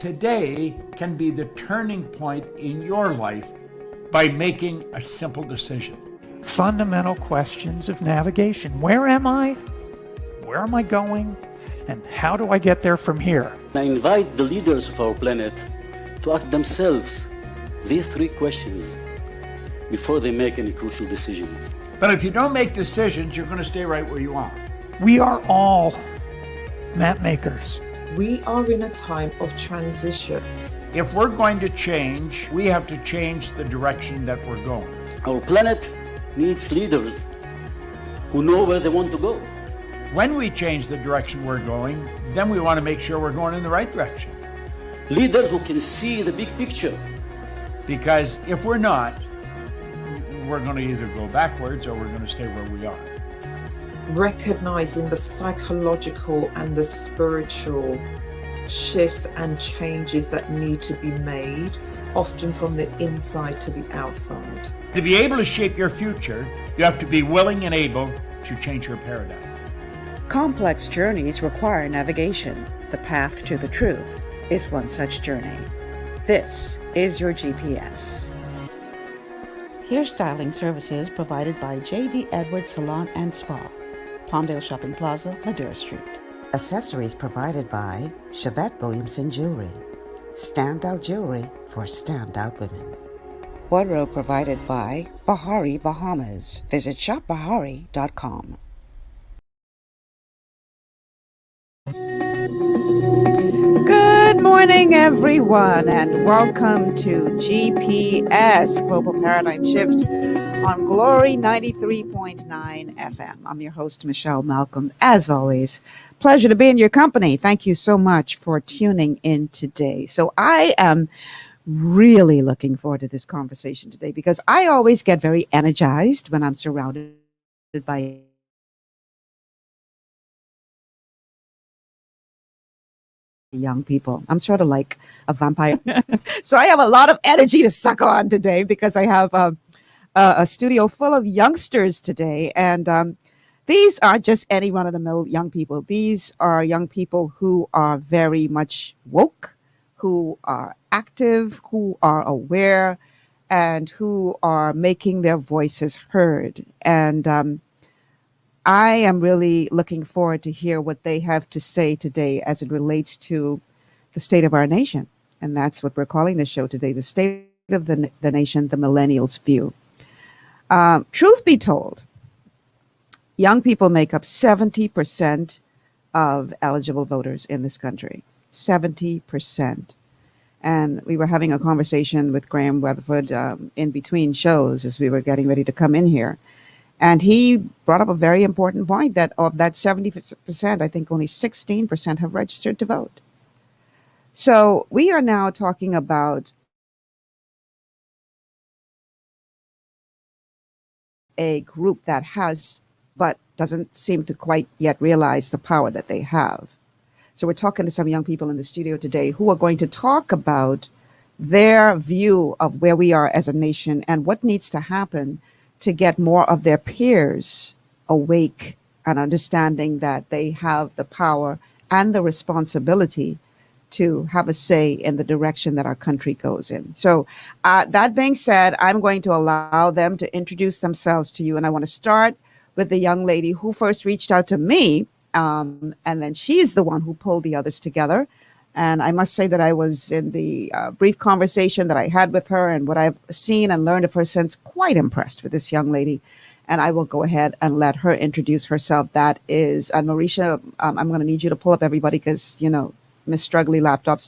Today can be the turning point in your life by making a simple decision. Fundamental questions of navigation. Where am I? Where am I going? And how do I get there from here? I invite the leaders of our planet to ask themselves these three questions before they make any crucial decisions. But if you don't make decisions, you're going to stay right where you are. We are all map makers. We are in a time of transition. If we're going to change, we have to change the direction that we're going. Our planet needs leaders who know where they want to go. When we change the direction we're going, then we want to make sure we're going in the right direction. Leaders who can see the big picture. Because if we're not, we're going to either go backwards or we're going to stay where we are. Recognizing the psychological and the spiritual shifts and changes that need to be made, often from the inside to the outside. To be able to shape your future, you have to be willing and able to change your paradigm. Complex journeys require navigation. The path to the truth is one such journey. This is your GPS. Hairstyling services provided by J.D. Edwards Salon and Spa, Palmdale Shopping Plaza, Madera Street. Accessories provided by Chevette Williamson Jewelry. Standout jewelry for standout women. Wardrobe provided by Bahari Bahamas. Visit shopbahari.com. Good morning, everyone, and welcome to GPS Global Paradigm Shift on Glory 93.9 FM. I'm your host, Michelle Malcolm. As always, pleasure to be in your company. Thank you so much for tuning in today. So I am really looking forward to this conversation today because I always get very energized when I'm surrounded by young people. I'm sort of like a vampire. So I have a lot of energy to suck on today because I have a studio full of youngsters today. And these are just any run-of-the-mill young people. These are young people who are very much woke, who are active, who are aware, and who are making their voices heard. And I am really looking forward to hear what they have to say today as it relates to the state of our nation. And that's what we're calling the show today, the state of the nation, the millennials' view. Truth be told, young people make up 70% of eligible voters in this country. 70%. And we were having a conversation with Graham Weatherford in between shows as we were getting ready to come in here. And he brought up a very important point that of that 70%, I think only 16% have registered to vote. So we are now talking about a group that has, but doesn't seem to quite yet realize the power that they have. So we're talking to some young people in the studio today who are going to talk about their view of where we are as a nation and what needs to happen to get more of their peers awake and understanding that they have the power and the responsibility to have a say in the direction that our country goes in. So that being said, I'm going to allow them to introduce themselves to you. And I want to start with the young lady who first reached out to me. And then she's the one who pulled the others together. And I must say that I was in the brief conversation that I had with her and what I've seen and learned of her since quite impressed with this young lady. And I will go ahead and let her introduce herself. That is Marisha. I'm going to need you to pull up everybody because, you know, Miss Struggly laptop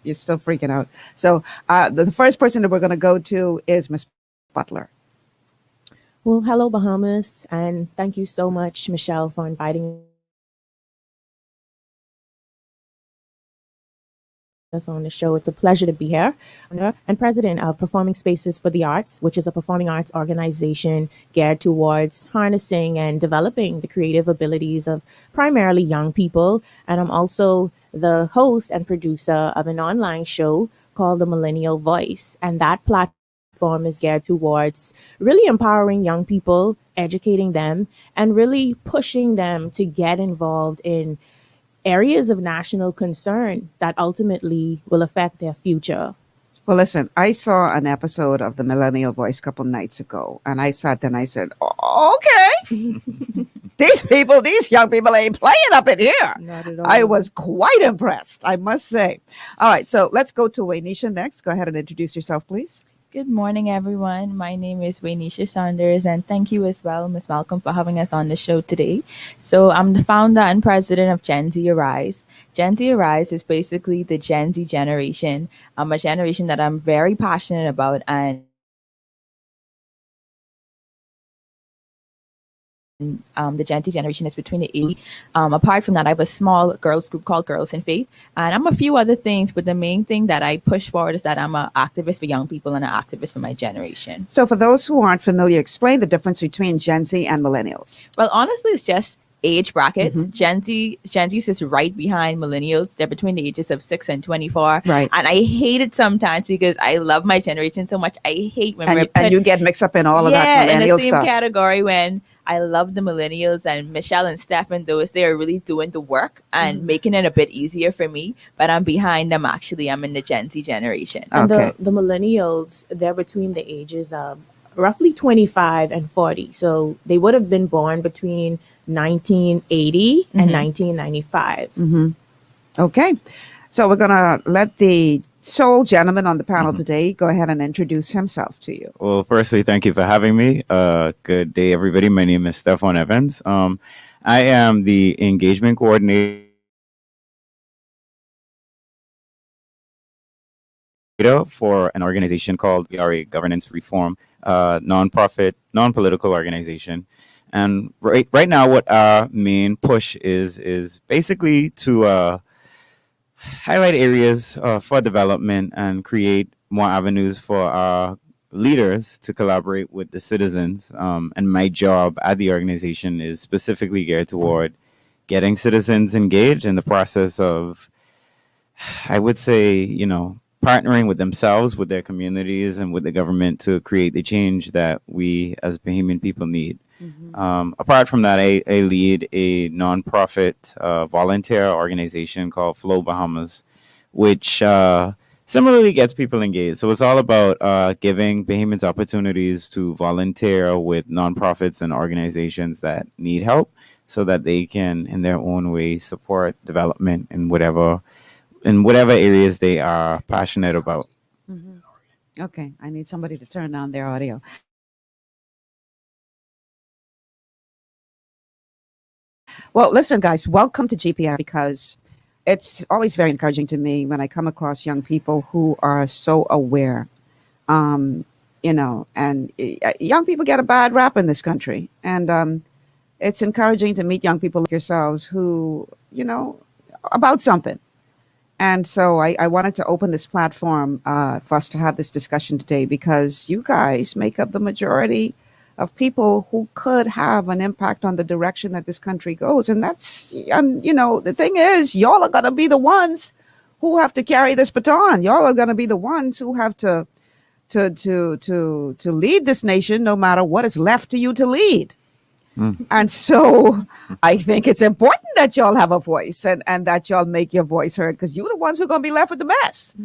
you're still freaking out. So the first person that we're going to go to is Miss Butler. Well, hello, Bahamas. And thank you so much, Michelle, for inviting us on the show. It's a pleasure to be here. And president of Performing Spaces for the Arts, which is a performing arts organization geared towards harnessing and developing the creative abilities of primarily young people. And I'm also the host and producer of an online show called The Millennial Voice. And that platform is geared towards really empowering young people, educating them, and really pushing them to get involved in areas of national concern that ultimately will affect their future. Well, listen, I saw an episode of the Millennial Voice a couple nights ago, and I sat there and I said, okay, these young people ain't playing up in here. Not at all. I was quite impressed, I must say. All right, so let's go to Waynisha next. Go ahead and introduce yourself, please. Good morning, everyone. My name is Waynisha Saunders, and thank you as well, Ms. Malcolm, for having us on the show today. So, I'm the founder and president of Gen Z Arise. Gen Z Arise is basically the Gen Z generation, a generation that I'm very passionate about, and the Gen Z generation is between the 80. Apart from that, I have a small girls group called Girls in Faith, and I'm a few other things, but the main thing that I push forward is that I'm an activist for young people and an activist for my generation. So for those who aren't familiar, explain the difference between Gen Z and millennials. Well, honestly, it's just age brackets. Gen Z is right behind millennials. They're between the ages of 6 and 24. Right. And I hate it sometimes because I love my generation so much. I hate when we're And you get mixed up in all of that in millennial the same stuff. category when I love the millennials and Michelle and Steffon, those they are really doing the work and making it a bit easier for me. But I'm behind them actually. I'm in the Gen Z generation. And Okay. the millennials, they're between the ages of roughly 25 and 40. So they would have been born between 1980 and 1995. Okay. So we're going to let the sole gentleman on the panel today go ahead and introduce himself to you. Well, firstly, thank you for having me. Good day, everybody. My name is Steffon Evans. I am the engagement coordinator for an organization called VRA Governance Reform, nonprofit, non-political organization. And right now, what our main push is basically to highlight areas for development and create more avenues for our leaders to collaborate with the citizens. And my job at the organization is specifically geared toward getting citizens engaged in the process of, I would say, partnering with themselves, with their communities, and with the government to create the change that we as Bahamian people need. Apart from that, I lead a nonprofit volunteer organization called Flow Bahamas, which similarly gets people engaged. So it's all about giving Bahamians opportunities to volunteer with nonprofits and organizations that need help so that they can, in their own way, support development in whatever areas they are passionate about. Okay. I need somebody to turn down their audio. Well, listen, guys, welcome to GPR, because it's always very encouraging to me when I come across young people who are so aware, and young people get a bad rap in this country. And it's encouraging to meet young people like yourselves who, about something. And so I wanted to open this platform for us to have this discussion today, because you guys make up the majority of people who could have an impact on the direction that this country goes. And that's, the thing is, y'all are going to be the ones who have to carry this baton. Y'all are going to be the ones who have to lead this nation, no matter what is left to you to lead. And so I think it's important that y'all have a voice and that y'all make your voice heard, because you're the ones who are going to be left with the mess.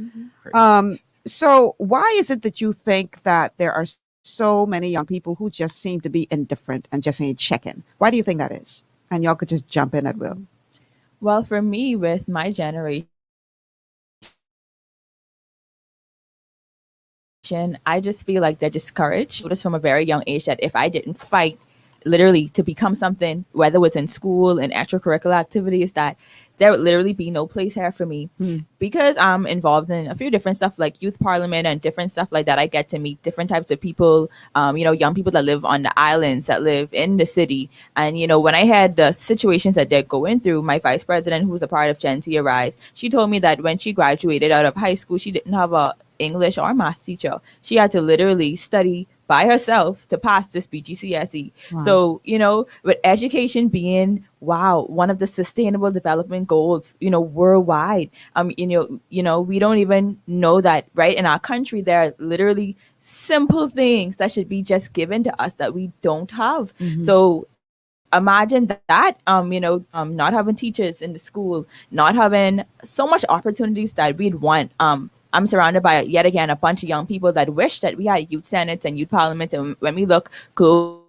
So why is it that you think that there are so many young people who just seem to be indifferent and just ain't checking? Why do you think that is? And y'all could just jump in at will. Well, for me, with my generation, I just feel like they're discouraged. Noticed from a very young age that if I didn't fight literally to become something, whether it was in school and extracurricular activities, that there would literally be no place here for me. Because I'm involved in a few different stuff like youth parliament and different stuff like that. I get to meet different types of people, young people that live on the islands, that live in the city. And, when I had the situations that they're going through, my vice president, who's a part of Gen Z Arise, she told me that when she graduated out of high school, she didn't have a English or math teacher. She had to literally study by herself to pass this BGCSE. Wow. So, with education being, one of the sustainable development goals, worldwide, we don't even know that, right? In our country, there are literally simple things that should be just given to us that we don't have. So imagine that, not having teachers in the school, not having so much opportunities that we'd want. I'm surrounded by, yet again, a bunch of young people that wish that we had youth senates and youth parliaments. And when we look globally,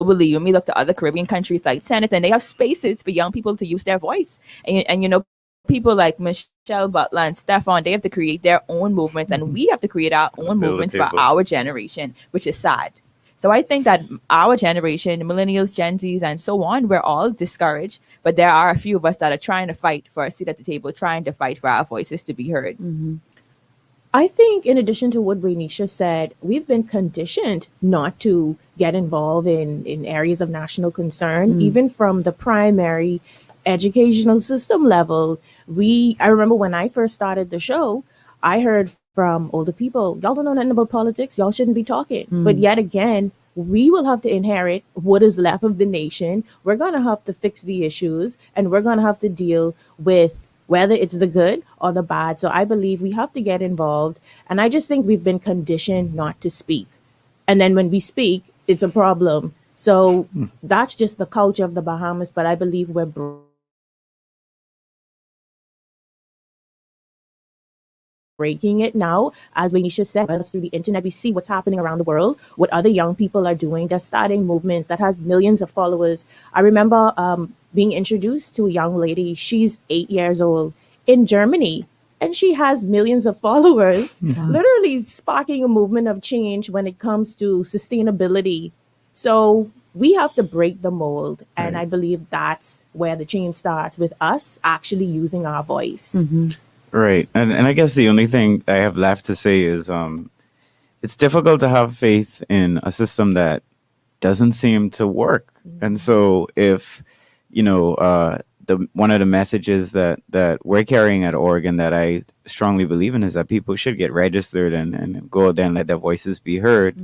when we look to other Caribbean countries like Senate, and they have spaces for young people to use their voice. And people like Michelle Butler and Steffon, they have to create their own movements, and we have to create our own movements for our generation, which is sad. So I think that our generation, millennials, Gen Zs, and so on, we're all discouraged, but there are a few of us that are trying to fight for a seat at the table, trying to fight for our voices to be heard. I think, in addition to what Waynisha said, we've been conditioned not to get involved in areas of national concern, even from the primary educational system level. I remember when I first started the show, I heard from older people, y'all don't know nothing about politics, y'all shouldn't be talking. But yet again, we will have to inherit what is left of the nation. We're going to have to fix the issues, and we're going to have to deal with whether it's the good or the bad. So I believe we have to get involved. And I just think we've been conditioned not to speak. And then when we speak, it's a problem. So that's just the culture of the Bahamas. But I believe we're breaking it now. As Waynisha said, through the internet, we see what's happening around the world, what other young people are doing. They're starting movements that has millions of followers. I remember being introduced to a young lady. She's 8 years old in Germany, and she has millions of followers, literally sparking a movement of change when it comes to sustainability. So we have to break the mold. And I believe that's where the change starts, with us actually using our voice. Right. And I guess the only thing I have left to say is it's difficult to have faith in a system that doesn't seem to work. And so if, one of the messages that we're carrying at Oregon that I strongly believe in is that people should get registered and go out there and let their voices be heard.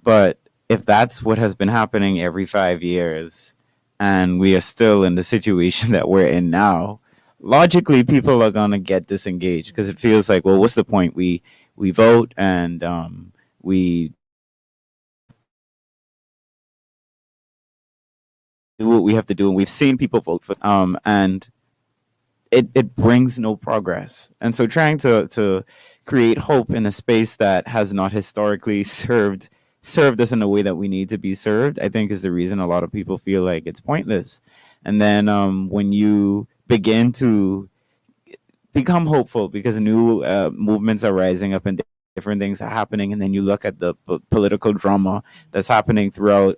But if that's what has been happening every 5 years, and we are still in the situation that we're in now, logically people are going to get disengaged, because it feels like, well, what's the point? We vote and we do what we have to do, and we've seen people vote for and it brings no progress. And so trying to create hope in a space that has not historically served us in a way that we need to be served, I think is the reason a lot of people feel like it's pointless. And then when you begin to become hopeful because new movements are rising up and different things are happening, and then you look at the political drama that's happening throughout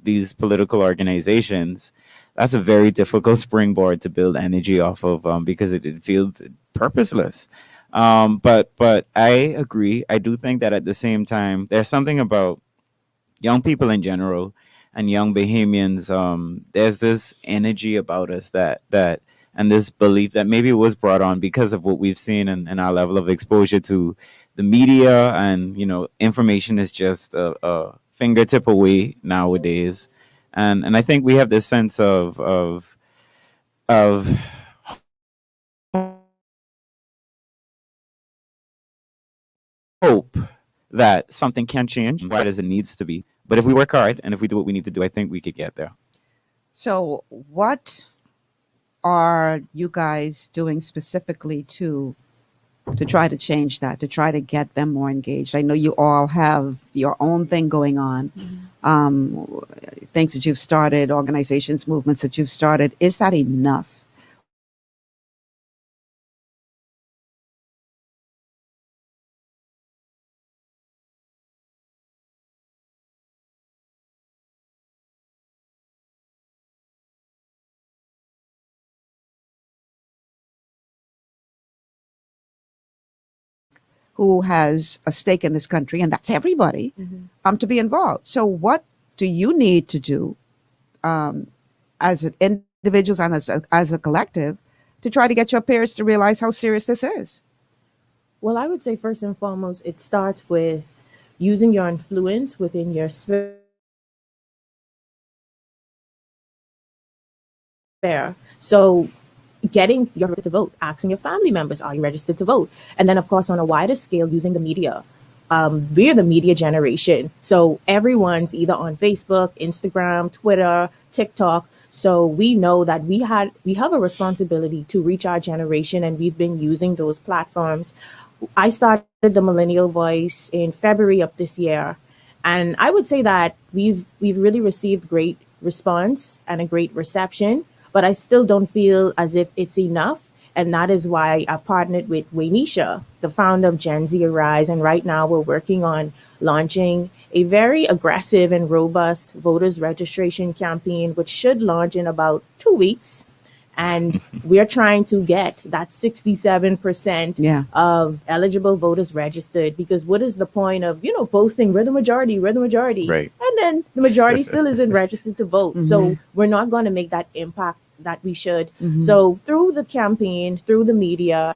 these political organizations, that's a very difficult springboard to build energy off of, because it feels purposeless. But I agree. I do think that at the same time, there's something about young people in general and young Bahamians. There's this energy about us that and this belief that maybe was brought on because of what we've seen and our level of exposure to the media, and information is just a fingertip away nowadays. And I think we have this sense of hope that something can change right as it needs to be. But if we work hard and if we do what we need to do, I think we could get there. So what are you guys doing specifically to try to change that, to try to get them more engaged? I know you all have your own thing going on, things that you've started, organizations, movements that you've started. Is that enough? Who has a stake in this country, and that's everybody, to be involved. So what do you need to do as individuals and as a collective to try to get your peers to realize how serious this is? Well, I would say first and foremost, it starts with using your influence within your sphere. So getting your right to vote, asking your family members, are you registered to vote? And then, of course, on a wider scale, using the media. we're the media generation. So everyone's either on Facebook, Instagram, Twitter, TikTok. So we know that we have a responsibility to reach our generation, and we've been using those platforms. I started the Millennial Voice in February of this year, and I would say that we've really received great response and a great reception, but I still don't feel as if it's enough. And that is why I partnered with Waynisha, the founder of Gen Z Arise. And right now we're working on launching a very aggressive and robust voters registration campaign, which should launch in about 2 weeks. And we're trying to get that 67% of eligible voters registered, because what is the point of, boasting we're the majority, Right. and then the majority still isn't registered to vote. So we're not going to make that impact that we should. So through the campaign, through the media,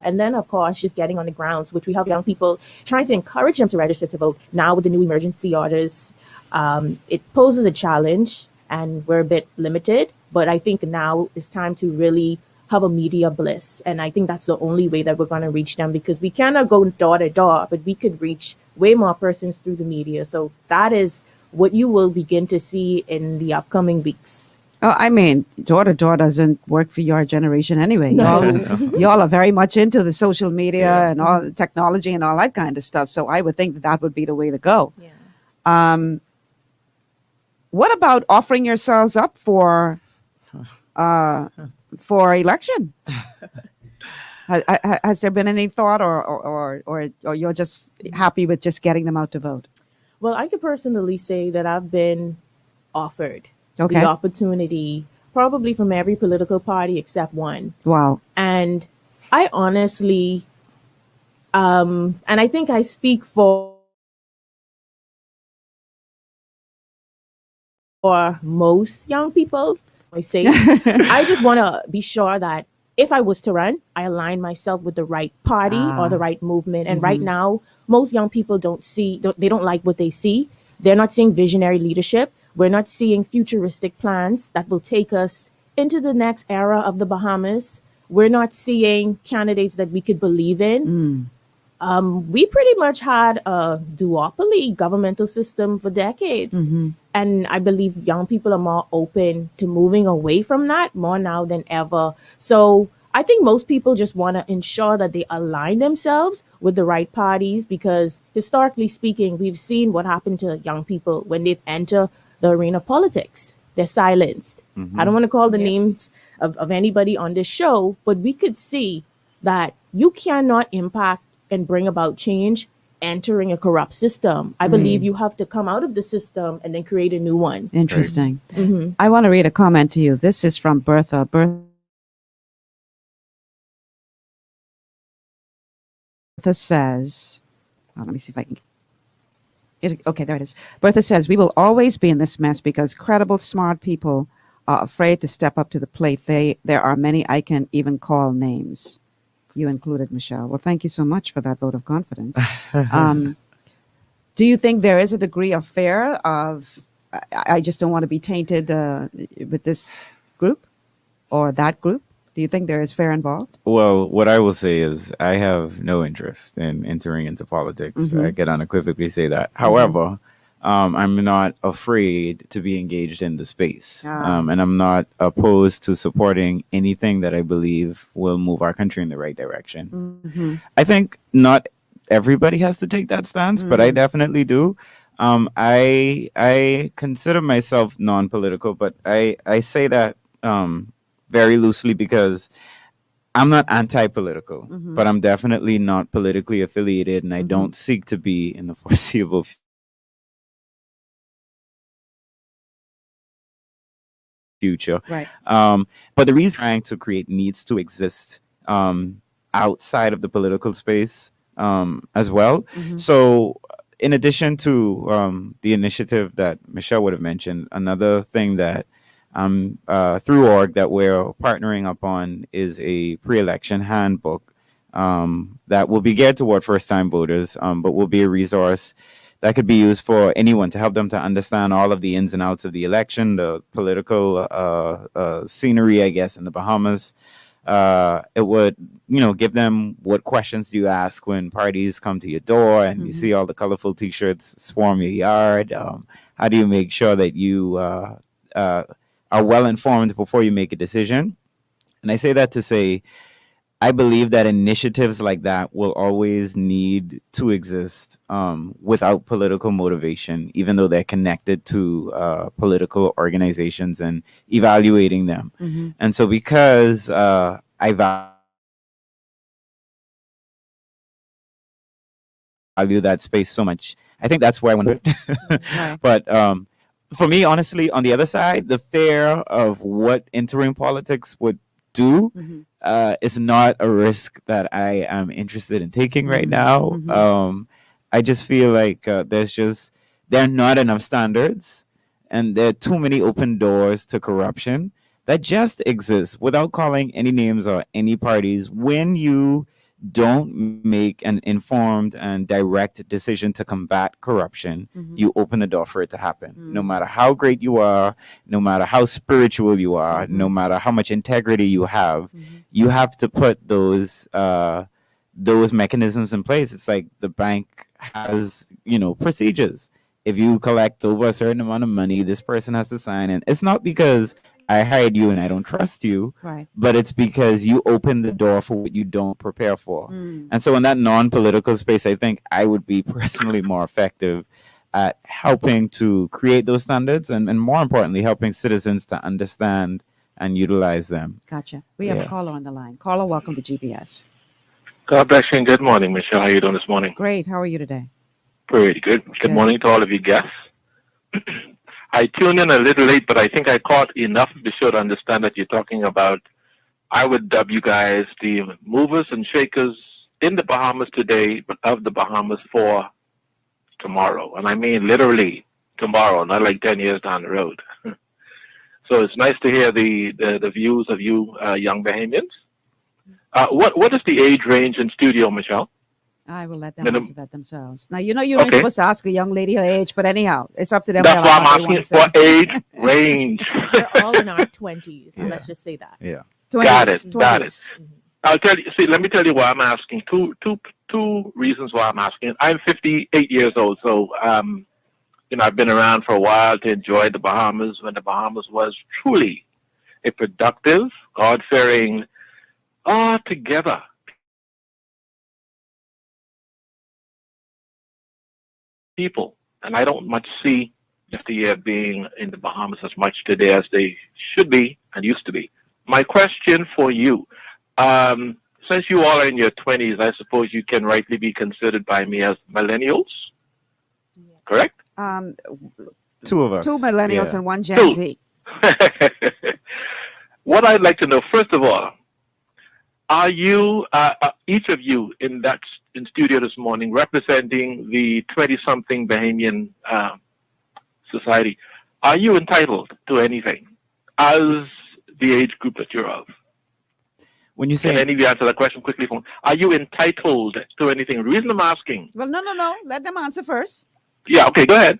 and then, of course, just getting on the grounds, which we have young people, trying to encourage them to register to vote. Now with the new emergency orders, it poses a challenge, and we're a bit limited. But I think now it's time to really have a media bliss. And I think that's the only way that we're going to reach them, because we cannot go door to door, but we could reach way more persons through the media. So that is what you will begin to see in the upcoming weeks. Oh, I mean, door to door doesn't work for your generation anyway. Y'all are very much into the social media and all the technology and all that kind of stuff. So I would think that would be the way to go. Yeah. What about offering yourselves up for election? Has there been any thought, or you're just happy with just getting them out to vote? Well, I could personally say that I've been offered Okay. the opportunity, probably from every political party except one. Wow. And I honestly, and I think I speak for most young people. I say, I just want to be sure that if I was to run, I align myself with the right party or the right movement. And right now, most young people they don't like what they see. They're not seeing visionary leadership. We're not seeing futuristic plans that will take us into the next era of the Bahamas. We're not seeing candidates that we could believe in. We pretty much had a duopoly governmental system for decades. And I believe young people are more open to moving away from that more now than ever. So I think most people just want to ensure that they align themselves with the right parties, because historically speaking, we've seen what happened to young people when they've entered the arena of politics. They're silenced. I don't want to call the names of anybody on this show, but we could see that you cannot impact and bring about change entering a corrupt system. I believe you have to come out of the system and then create a new one. Interesting. I want to read a comment to you. This is from Bertha. Bertha says, let me see if I can. Okay, there it is. Bertha says, we will always be in this mess because credible, smart people are afraid to step up to the plate. There are many I can even call names. You included, Michelle. Well, thank you so much for that vote of confidence. Do you think there is a degree of fear of, I just don't want to be tainted with this group or that group? Do you think there is fear involved? Well, what I will say is I have no interest in entering into politics. I can unequivocally say that. However, I'm not afraid to be engaged in the space. And I'm not opposed to supporting anything that I believe will move our country in the right direction. I think not everybody has to take that stance, but I definitely do. I consider myself non-political, but I say that very loosely because I'm not anti-political, but I'm definitely not politically affiliated, and I don't seek to be in the foreseeable future. Right. But the reason I'm trying to create needs to exist outside of the political space as well. So in addition to the initiative that Michelle would have mentioned, another thing that through org that we're partnering up on is a pre-election handbook that will be geared toward first-time voters, but will be a resource that could be used for anyone to help them to understand all of the ins and outs of the election, the political scenery, I guess, in the Bahamas, It would, give them what questions do you ask when parties come to your door and you see all the colorful T-shirts swarm your yard. How do you make sure that you are well informed before you make a decision? And I say that to say, I believe that initiatives like that will always need to exist without political motivation, even though they're connected to political organizations and evaluating them. And so because I value that space so much, I think that's where I want to do it. But for me, honestly, on the other side, the fear of what entering politics would do is not a risk that I am interested in taking right now. I just feel like there are not enough standards, and there are too many open doors to corruption that just exist without calling any names or any parties. When you don't make an informed and direct decision to combat corruption, you open the door for it to happen. No matter how great you are, no matter how spiritual you are, no matter how much integrity you have to put those mechanisms in place. It's like the bank has, procedures. If you collect over a certain amount of money, this person has to sign in. It's not because I hired you and I don't trust you, but it's because you open the door for what you don't prepare for. And so in that non-political space, I think I would be personally more effective at helping to create those standards and more importantly, helping citizens to understand and utilize them. Gotcha. We have a caller on the line. Caller, welcome to GPS. God bless you and good morning, Michelle. How are you doing this morning? Great. How are you today? Pretty good. Good morning to all of you guests. I tuned in a little late, but I think I caught enough to be sure to understand that you're talking about, I would dub you guys the movers and shakers in the Bahamas today, but of the Bahamas for tomorrow. And I mean literally tomorrow, not like 10 years down the road. So it's nice to hear the views of you young Bahamians. What is the age range in studio, Michelle? I will let them answer that themselves. Now, you're not supposed to ask a young lady her age, but anyhow, it's up to them. That's why I'm asking for age range. We're all in our 20s. Let's just say that. Yeah. 20s, Got it. 20s. Got it. I'll tell you. See, let me tell you why I'm asking. Two reasons why I'm asking. I'm 58 years old, so I've been around for a while to enjoy the Bahamas when the Bahamas was truly a productive, God-fearing, together people. And I don't much see Sha'Dea being in the Bahamas as much today as they should be and used to be. My question for you, since you all are in your 20s, I suppose you can rightly be considered by me as millennials, correct? Two of us. Two millennials and one Gen Z. What I'd like to know, first of all, are you, each of you in studio this morning, representing the 20-something Bahamian society, are you entitled to anything as the age group that you're of? When you say, can any of you answer that question quickly? Are you entitled to anything? The reason I'm asking. Well, no. Let them answer first. Yeah. Okay. Go ahead.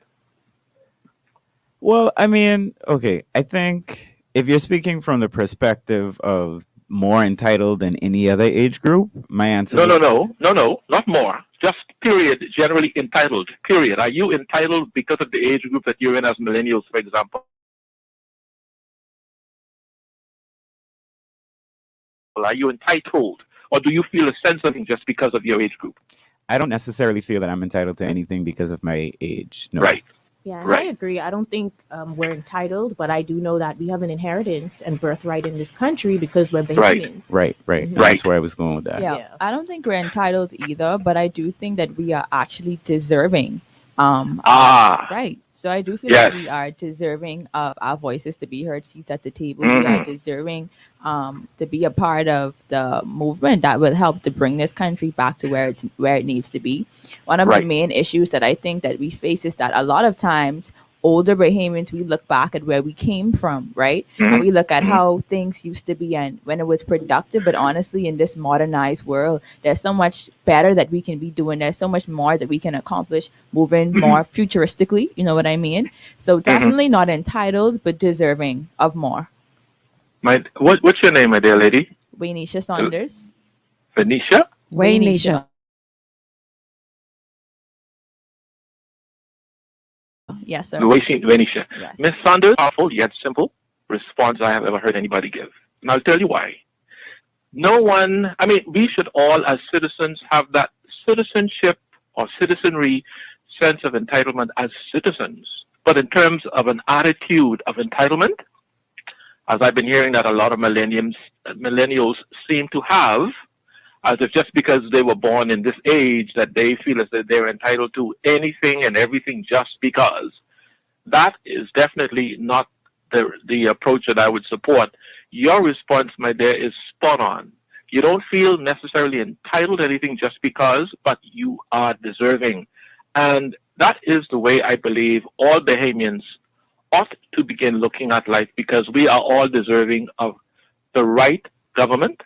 Well, I mean, okay. I think if you're speaking from the perspective of more entitled than any other age group, my answer. No, not more. Just period. Generally entitled. Period. Are you entitled because of the age group that you're in as millennials, for example? Are you entitled, or do you feel a sense of it just because of your age group? I don't necessarily feel that I'm entitled to anything because of my age. No. Right. Yeah, and I agree. I don't think we're entitled, but I do know that we have an inheritance and birthright in this country because we're Bahamians. Right. That's where I was going with that. Yeah, I don't think we're entitled either, but I do think that we are actually deserving. Right. So I do feel like we are deserving of our voices to be heard, seats at the table. We are deserving to be a part of the movement that will help to bring this country back to where it needs to be. One of the main issues that I think that we face is that a lot of times older Bahamians, we look back at where we came from, right? And we look at how things used to be and when it was productive. But honestly, in this modernized world, there's so much better that we can be doing. There's so much more that we can accomplish moving more futuristically. You know what I mean? So definitely not entitled, but deserving of more. What's your name, my dear lady? Waynisha Saunders. Waynisha? Waynisha. Yes, sir. Waynisha. Yes. Miss Saunders, powerful yet simple response I have ever heard anybody give. And I'll tell you why. We should all as citizens have that citizenship or citizenry sense of entitlement as citizens. But in terms of an attitude of entitlement, as I've been hearing that a lot of millennials seem to have, as if just because they were born in this age that they feel as if they're entitled to anything and everything just because. That is definitely not the approach that I would support. Your response, my dear, is spot on. You don't feel necessarily entitled to anything just because, but you are deserving. And that is the way I believe all Bahamians ought to begin looking at life, because we are all deserving of the right government,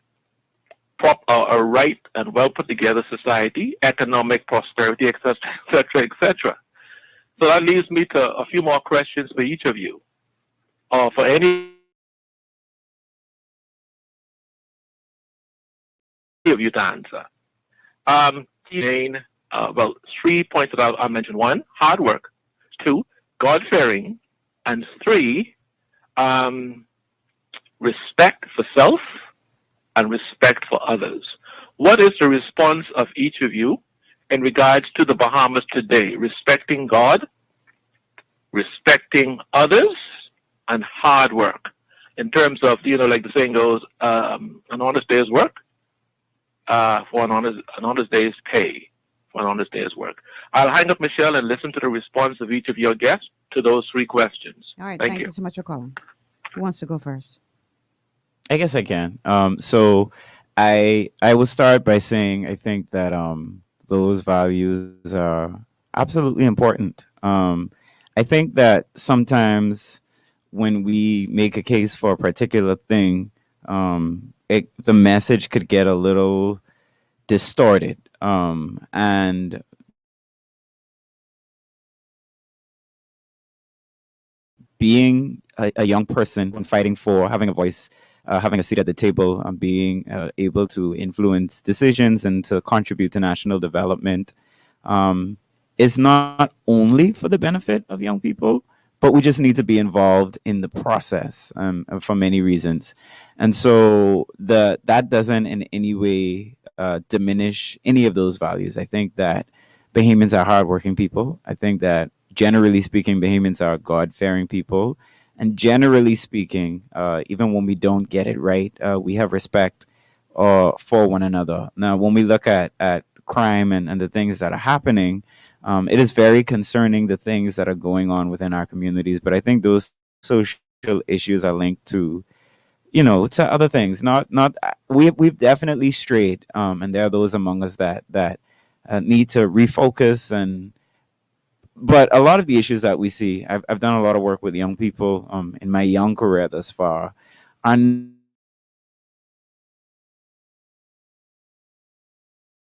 a right and well put together society, economic prosperity, etc., etc., etc. So that leaves me to a few more questions for each of you, or for any of you to answer. Three pointed out. I mentioned: 1, hard work; 2, God-fearing; and 3, respect for self and respect for others. What is the response of each of you in regards to the Bahamas today? Respecting God, respecting others, and hard work. In terms of, like the saying goes, an honest day's work for an honest day's pay for an honest day's work. I'll hang up, Michelle, and listen to the response of each of your guests to those 3 questions. All right. Thank Thank you. you so much for calling. Who wants to go first? I guess I can. So I will start by saying I think that those values are absolutely important. I think that sometimes when we make a case for a particular thing, the message could get a little distorted. And being a young person and fighting for having a voice, having a seat at the table, being able to influence decisions and to contribute to national development is not only for the benefit of young people, but we just need to be involved in the process for many reasons. And so that doesn't in any way diminish any of those values. I think that Bahamians are hardworking people. I think that generally speaking, Bahamians are God-fearing people. And generally speaking, even when we don't get it right, we have respect for one another. Now, when we look at crime and the things that are happening, it is very concerning, the things that are going on within our communities. But I think those social issues are linked to, to other things. We've definitely strayed, and there are those among us that need to refocus. But a lot of the issues that we see, I've done a lot of work with young people in my young career thus far, are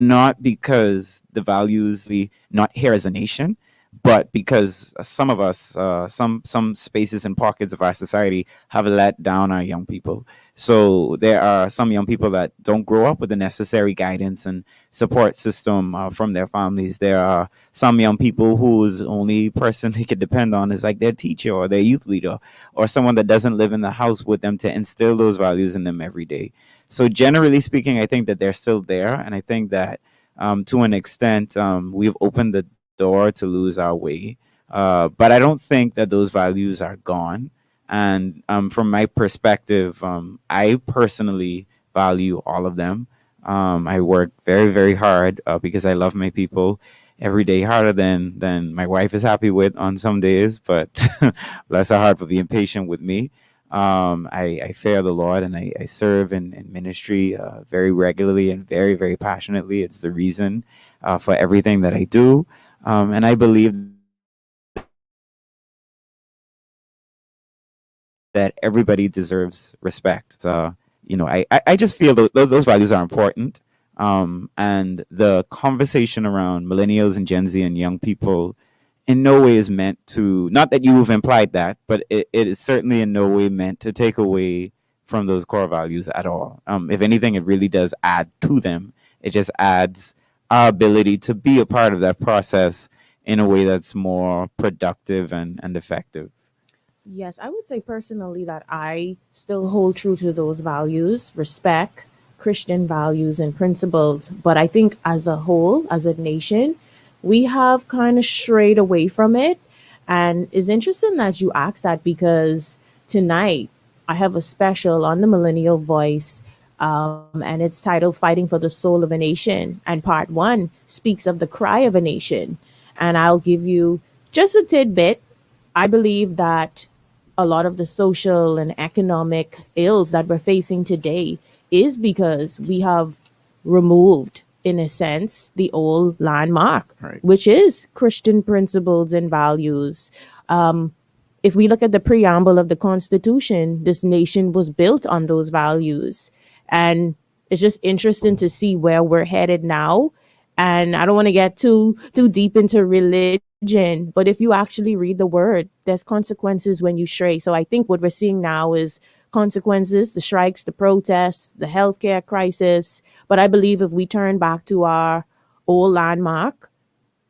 not because the values not here as a nation, but because some of us, some spaces and pockets of our society have let down our young people. So there are some young people that don't grow up with the necessary guidance and support system from their families. There are some young people whose only person they could depend on is like their teacher or their youth leader or someone that doesn't live in the house with them to instill those values in them every day. So generally speaking, I think that they're still there. And I think that to an extent, we've opened the door to lose our way. But I don't think that those values are gone. And from my perspective, I personally value all of them. I work very, very hard because I love my people every day, harder than my wife is happy with on some days. But bless her heart for being patient with me. I fear the Lord, and I serve in ministry very regularly and very, very passionately. It's the reason for everything that I do. And I believe that everybody deserves respect. I just feel those values are important. And the conversation around millennials and Gen Z and young people in no way is meant to, not that you've implied that, but it is certainly in no way meant to take away from those core values at all. If anything, it really does add to them. It just adds our ability to be a part of that process in a way that's more productive and effective. Yes, I would say personally that I still hold true to those values, respect, Christian values and principles. But I think as a whole, as a nation, we have kind of strayed away from it. And it's interesting that you asked that because tonight I have a special on the Millennial Voice, and it's titled Fighting for the Soul of a Nation. And part one speaks of the cry of a nation. And I'll give you just a tidbit. I believe that a lot of the social and economic ills that we're facing today is because we have removed, in a sense, the old landmark, Right. which is Christian principles and values. If we look at the preamble of the Constitution, this nation was built on those values. And it's just interesting to see where we're headed now. And I don't want to get too deep into religion, but if you actually read the word, there's consequences when you stray. So I think what we're seeing now is consequences, the strikes, the protests, the healthcare crisis. But I believe if we turn back to our old landmark,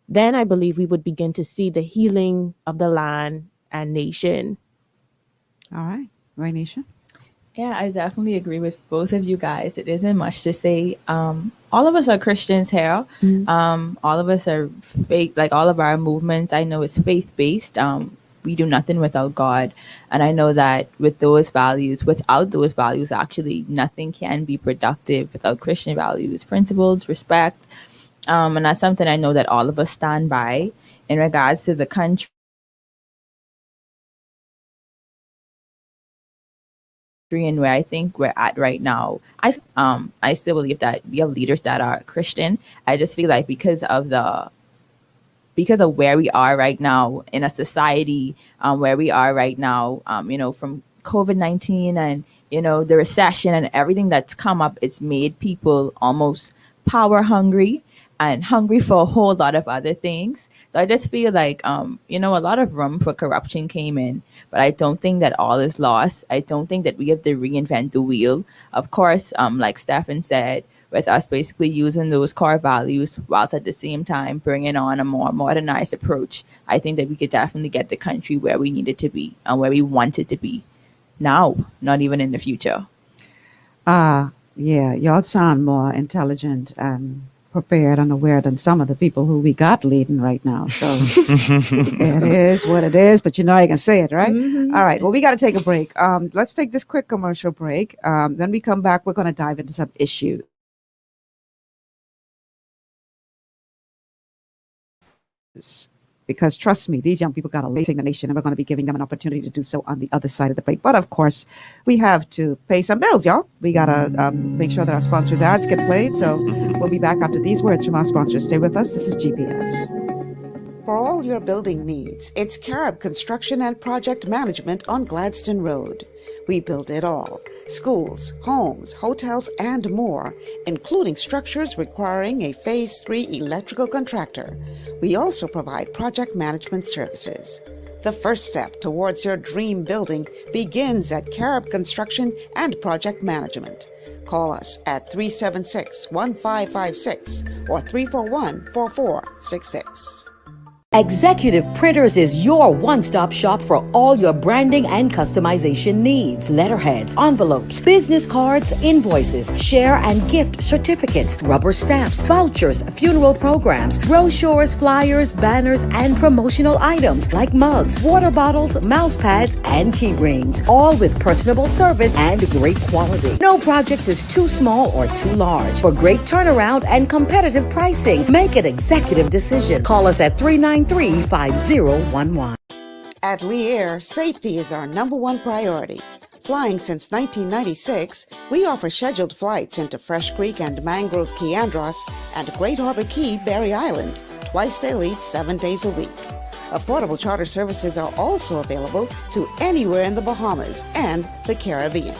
then I believe we would begin to see the healing of the land and nation. All right. Waynisha? Yeah, I definitely agree with both of you guys. It isn't much to say. All of us are Christians here. All of us are faith, like all of our movements, I know, is faith-based. We do nothing without God. And I know that with those values, without those values, actually, nothing can be productive without Christian values, principles, respect. And that's something I know that all of us stand by in regards to the country and where I think we're at right now. I still believe that we have leaders that are Christian. I just feel like because of where we are right now in a society, where we are right now, from COVID-19 and, the recession and everything that's come up, it's made people almost power hungry and hungry for a whole lot of other things. So I just feel like, a lot of room for corruption came in, but I don't think that all is lost. I don't think that we have to reinvent the wheel. Of course, like Steffon said, with us basically using those core values whilst at the same time bringing on a more modernized approach, I think that we could definitely get the country where we need it to be and where we want it to be now, not even in the future. Yeah, y'all sound more intelligent and prepared and aware than some of the people who we got leading right now. So it is what it is, but I can say it, right? Mm-hmm. All right. Well, we got to take a break. Let's take this quick commercial break. When we come back, we're going to dive into some issues. Because trust me, these young people got a leading the nation, and we're going to be giving them an opportunity to do so on the other side of the break. But of course, we have to pay some bills, y'all. We got to make sure that our sponsors' ads get played. So we'll be back after these words from our sponsors. Stay with us. This is GPS. For all your building needs, it's Carib Construction and Project Management on Gladstone Road. We build it all: schools, homes, hotels, and more, including structures requiring a Phase 3 electrical contractor. We also provide project management services. The first step towards your dream building begins at Carib Construction and Project Management. Call us at 376-1556 or 341-4466. Executive Printers is your one-stop shop for all your branding and customization needs. Letterheads, envelopes, business cards, invoices, share and gift certificates, rubber stamps, vouchers, funeral programs, brochures, flyers, banners, and promotional items like mugs, water bottles, mouse pads, and key rings, all with personable service and great quality. No project is too small or too large. For great turnaround and competitive pricing, make an executive decision. Call us at 393-5011. At Lee Air, safety is our number one priority. Flying since 1996, we offer scheduled flights into Fresh Creek and Mangrove Key Andros and Great Harbor Key, Berry Island, twice daily, 7 days a week. Affordable charter services are also available to anywhere in the Bahamas and the Caribbean.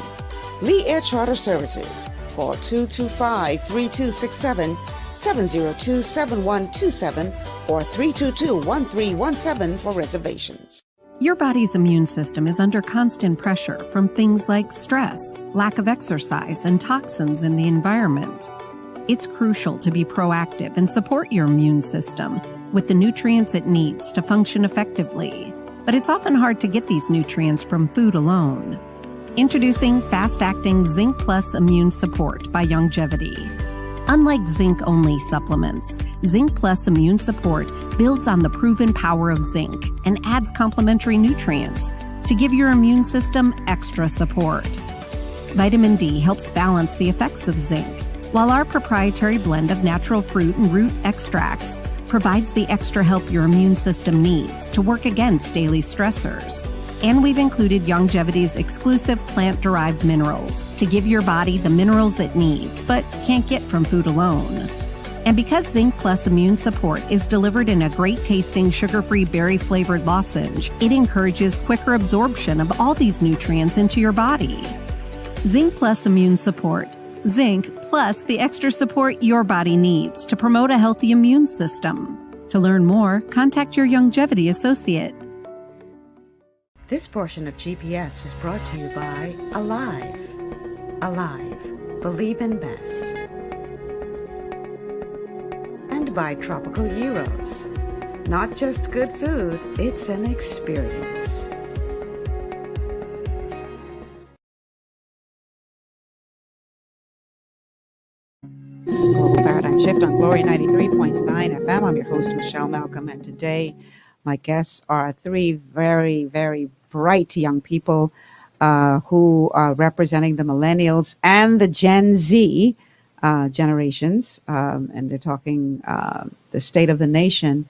Lee Air Charter Services. Call 225-3267, 702-7127, or 322-1317 for reservations. Your body's immune system is under constant pressure from things like stress, lack of exercise, and toxins in the environment. It's crucial to be proactive and support your immune system with the nutrients it needs to function effectively. But it's often hard to get these nutrients from food alone. Introducing fast-acting Zinc Plus Immune Support by Longevity. Unlike zinc-only supplements, Zinc Plus Immune Support builds on the proven power of zinc and adds complementary nutrients to give your immune system extra support. Vitamin D helps balance the effects of zinc, while our proprietary blend of natural fruit and root extracts provides the extra help your immune system needs to work against daily stressors. And we've included Longevity's exclusive plant-derived minerals to give your body the minerals it needs, but can't get from food alone. And because Zinc Plus Immune Support is delivered in a great-tasting, sugar-free, berry-flavored lozenge, it encourages quicker absorption of all these nutrients into your body. Zinc Plus Immune Support. Zinc plus the extra support your body needs to promote a healthy immune system. To learn more, contact your Longevity associate. This portion of GPS is brought to you by Alive. Alive. Believe in best. And by Tropical Gyros. Not just good food, it's an experience. Global Paradigm Shift on Glory 93.9 FM. I'm your host, Michelle Malcolm, and today my guests are three very, very bright young people who are representing the millennials and the Gen Z generations, and they're talking the state of the nation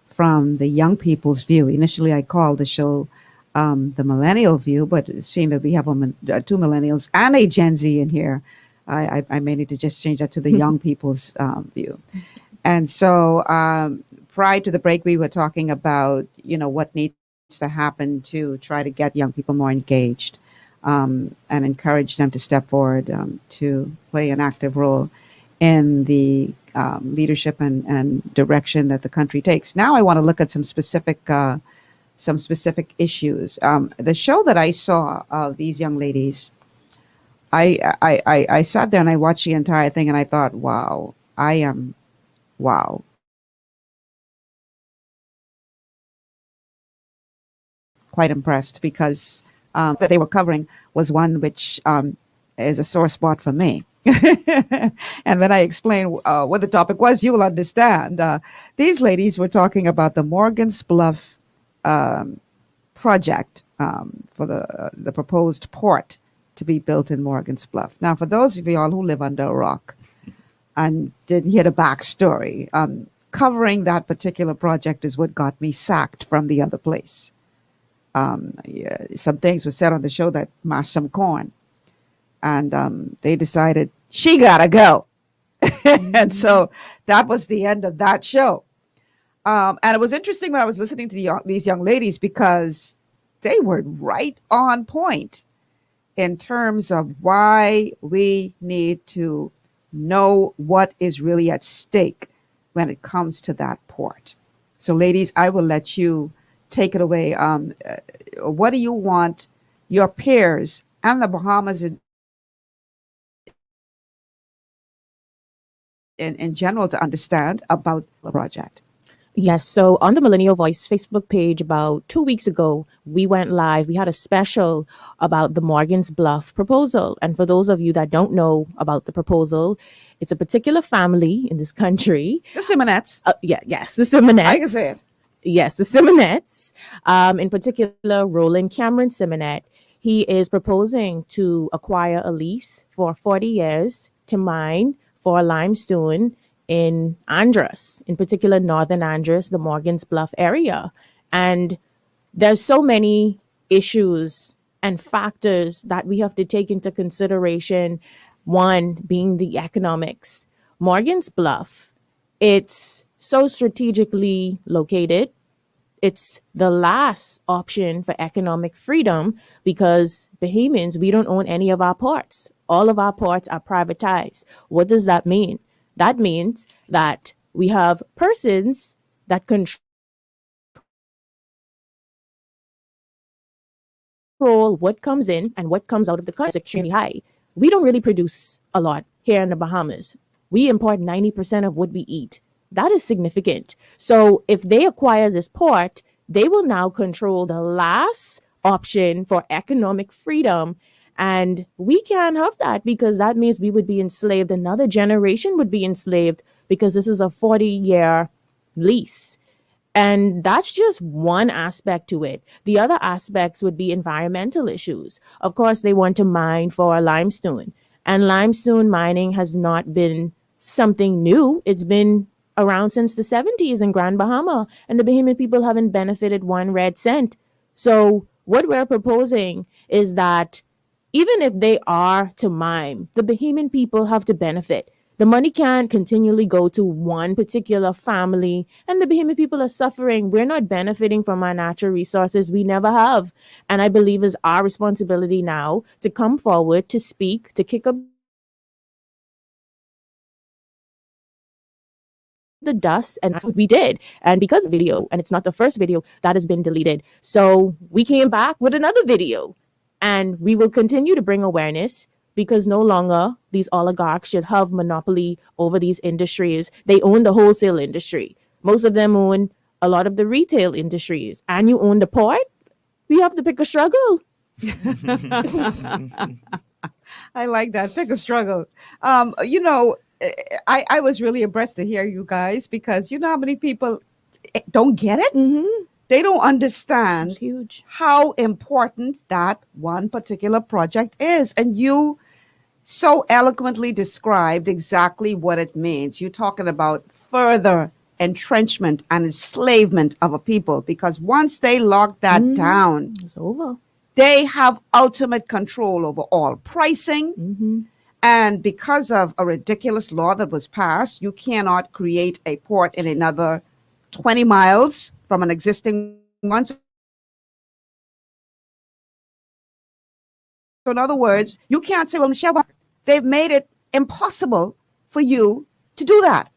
from the young people's view. Initially, I called the show the millennial view, but seeing that we have two millennials and a Gen Z in here, I may need to just change that to the young people's view. And so prior to the break, we were talking about, what needs to happen to try to get young people more engaged and encourage them to step forward to play an active role in the leadership and direction that the country takes. Now I want to look at some specific issues. The show that I saw of these young ladies, I sat there and I watched the entire thing and I thought, wow. Quite impressed because that they were covering was one which is a sore spot for me. And when I explain what the topic was, you will understand. These ladies were talking about the Morgan's Bluff project for the proposed port to be built in Morgan's Bluff. Now, for those of you all who live under a rock and didn't hear the backstory, covering that particular project is what got me sacked from the other place. Some things were said on the show that mashed some corn, and they decided she gotta go. And so that was the end of that show. And it was interesting when I was listening to these young ladies because they were right on point in terms of why we need to know what is really at stake when it comes to that port. So ladies, I will let you take it away. What do you want your peers and the Bahamas in general to understand about the project? Yes. So on the Millennial Voice Facebook page about 2 weeks ago, we went live. We had a special about the Morgan's Bluff proposal. And for those of you that don't know about the proposal, it's a particular family in this country. The Simonettes. Yes, the Simonettes. I can say it. Yes, the Simonettes. In particular, Roland Cameron Simonette. He is proposing to acquire a lease for 40 years to mine for limestone in Andros, in particular Northern Andros, the Morgan's Bluff area. And there's so many issues and factors that we have to take into consideration. One being the economics. Morgan's Bluff, it's so strategically located. It's the last option for economic freedom because Bahamians, we don't own any of our ports. All of our ports are privatized. What does that mean? That means that we have persons that control control what comes in and what comes out of the country is extremely high. We don't really produce a lot here in the Bahamas. We import 90% of what we eat. That is significant. So if they acquire this port, they will now control the last option for economic freedom. And we can't have that, because that means we would be enslaved. Another generation would be enslaved, because this is a 40-year lease. And that's just one aspect to it. The other aspects would be environmental issues. Of course, they want to mine for limestone. And limestone mining has not been something new. It's been around since the 70s in Grand Bahama, and the Bahamian people haven't benefited 1 red cent. So what we're proposing is that even if they are to mime, the Bahamian people have to benefit. The money can't continually go to one particular family, and the Bahamian people are suffering. We're not benefiting from our natural resources. We never have. And I believe it's our responsibility now to come forward, to speak, to kick up the dust, and that's what we did. And because of video, and it's not the first video that has been deleted, so we came back with another video, and we will continue to bring awareness, because no longer these oligarchs should have monopoly over these industries. They own the wholesale industry. Most of them own a lot of the retail industries, and you own the port. We have to pick a struggle. I like that. Pick a struggle. I was really impressed to hear you guys, because you know how many people don't get it? Mm-hmm. They don't understand It's huge. how important that one particular project is. And you so eloquently described exactly what it means. You're talking about further entrenchment and enslavement of a people, because once they lock that down, It's over. they have ultimate control over all pricing. Mm-hmm. And because of a ridiculous law that was passed, you cannot create a port in another 20 miles from an existing one. So in other words, you can't say, well, Michelle, they've made it impossible for you to do that.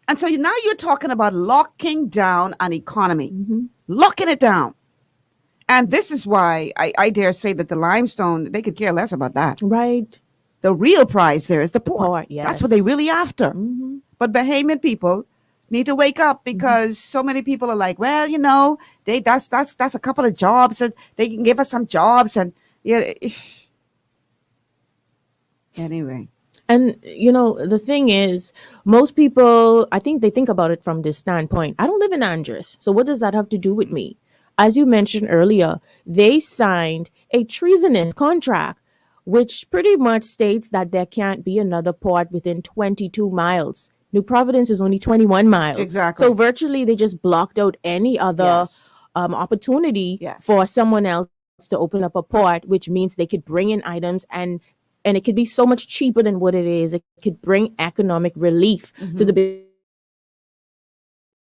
And so now you're talking about locking down an economy, locking it down. And this is why I dare say that the limestone, they could care less about that. Right. The real prize there is the port. Yes. That's what they're really after. Mm-hmm. But Bahamian people need to wake up, because so many people are like, well, you know, that's a couple of jobs, and they can give us some jobs, and yeah. Anyway. And, you know, the thing is, most people, I think they think about it from this standpoint. I don't live in Andros, so what does that have to do with me? As you mentioned earlier, they signed a treasonous contract, which pretty much states that there can't be another port within 22 miles. New Providence is only 21 miles. Exactly. So virtually they just blocked out any other opportunity for someone else to open up a port, which means they could bring in items, and it could be so much cheaper than what it is. It could bring economic relief to the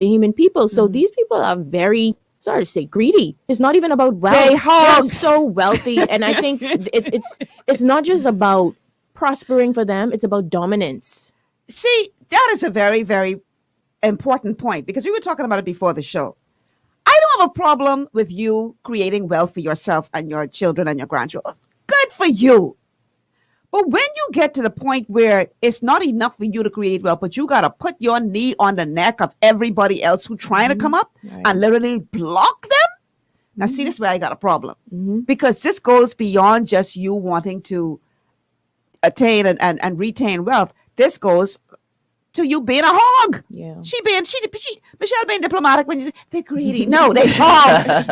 Bahamian people. So these people are very, sorry to say, greedy. It's not even about wealth. They're so wealthy. And I think it's not just about prospering for them. It's about dominance. See, that is a very, very important point, because we were talking about it before the show. I don't have a problem with you creating wealth for yourself and your children and your grandchildren. Good for you. But when you get to the point where it's not enough for you to create wealth, but you got to put your knee on the neck of everybody else who's trying to come up and literally block them. Now, see, this is where I got a problem, because this goes beyond just you wanting to attain and retain wealth. This goes to you being a hog. Yeah. Michelle being diplomatic when you say they're greedy. No, they hogs.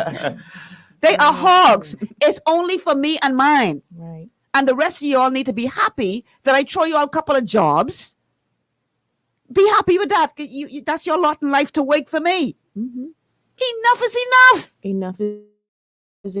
They are hogs. It's only for me and mine. Right. And the rest of y'all need to be happy that I throw you all a couple of jobs. Be happy with that. That's your lot in life to wait for me. Enough is enough. Enough is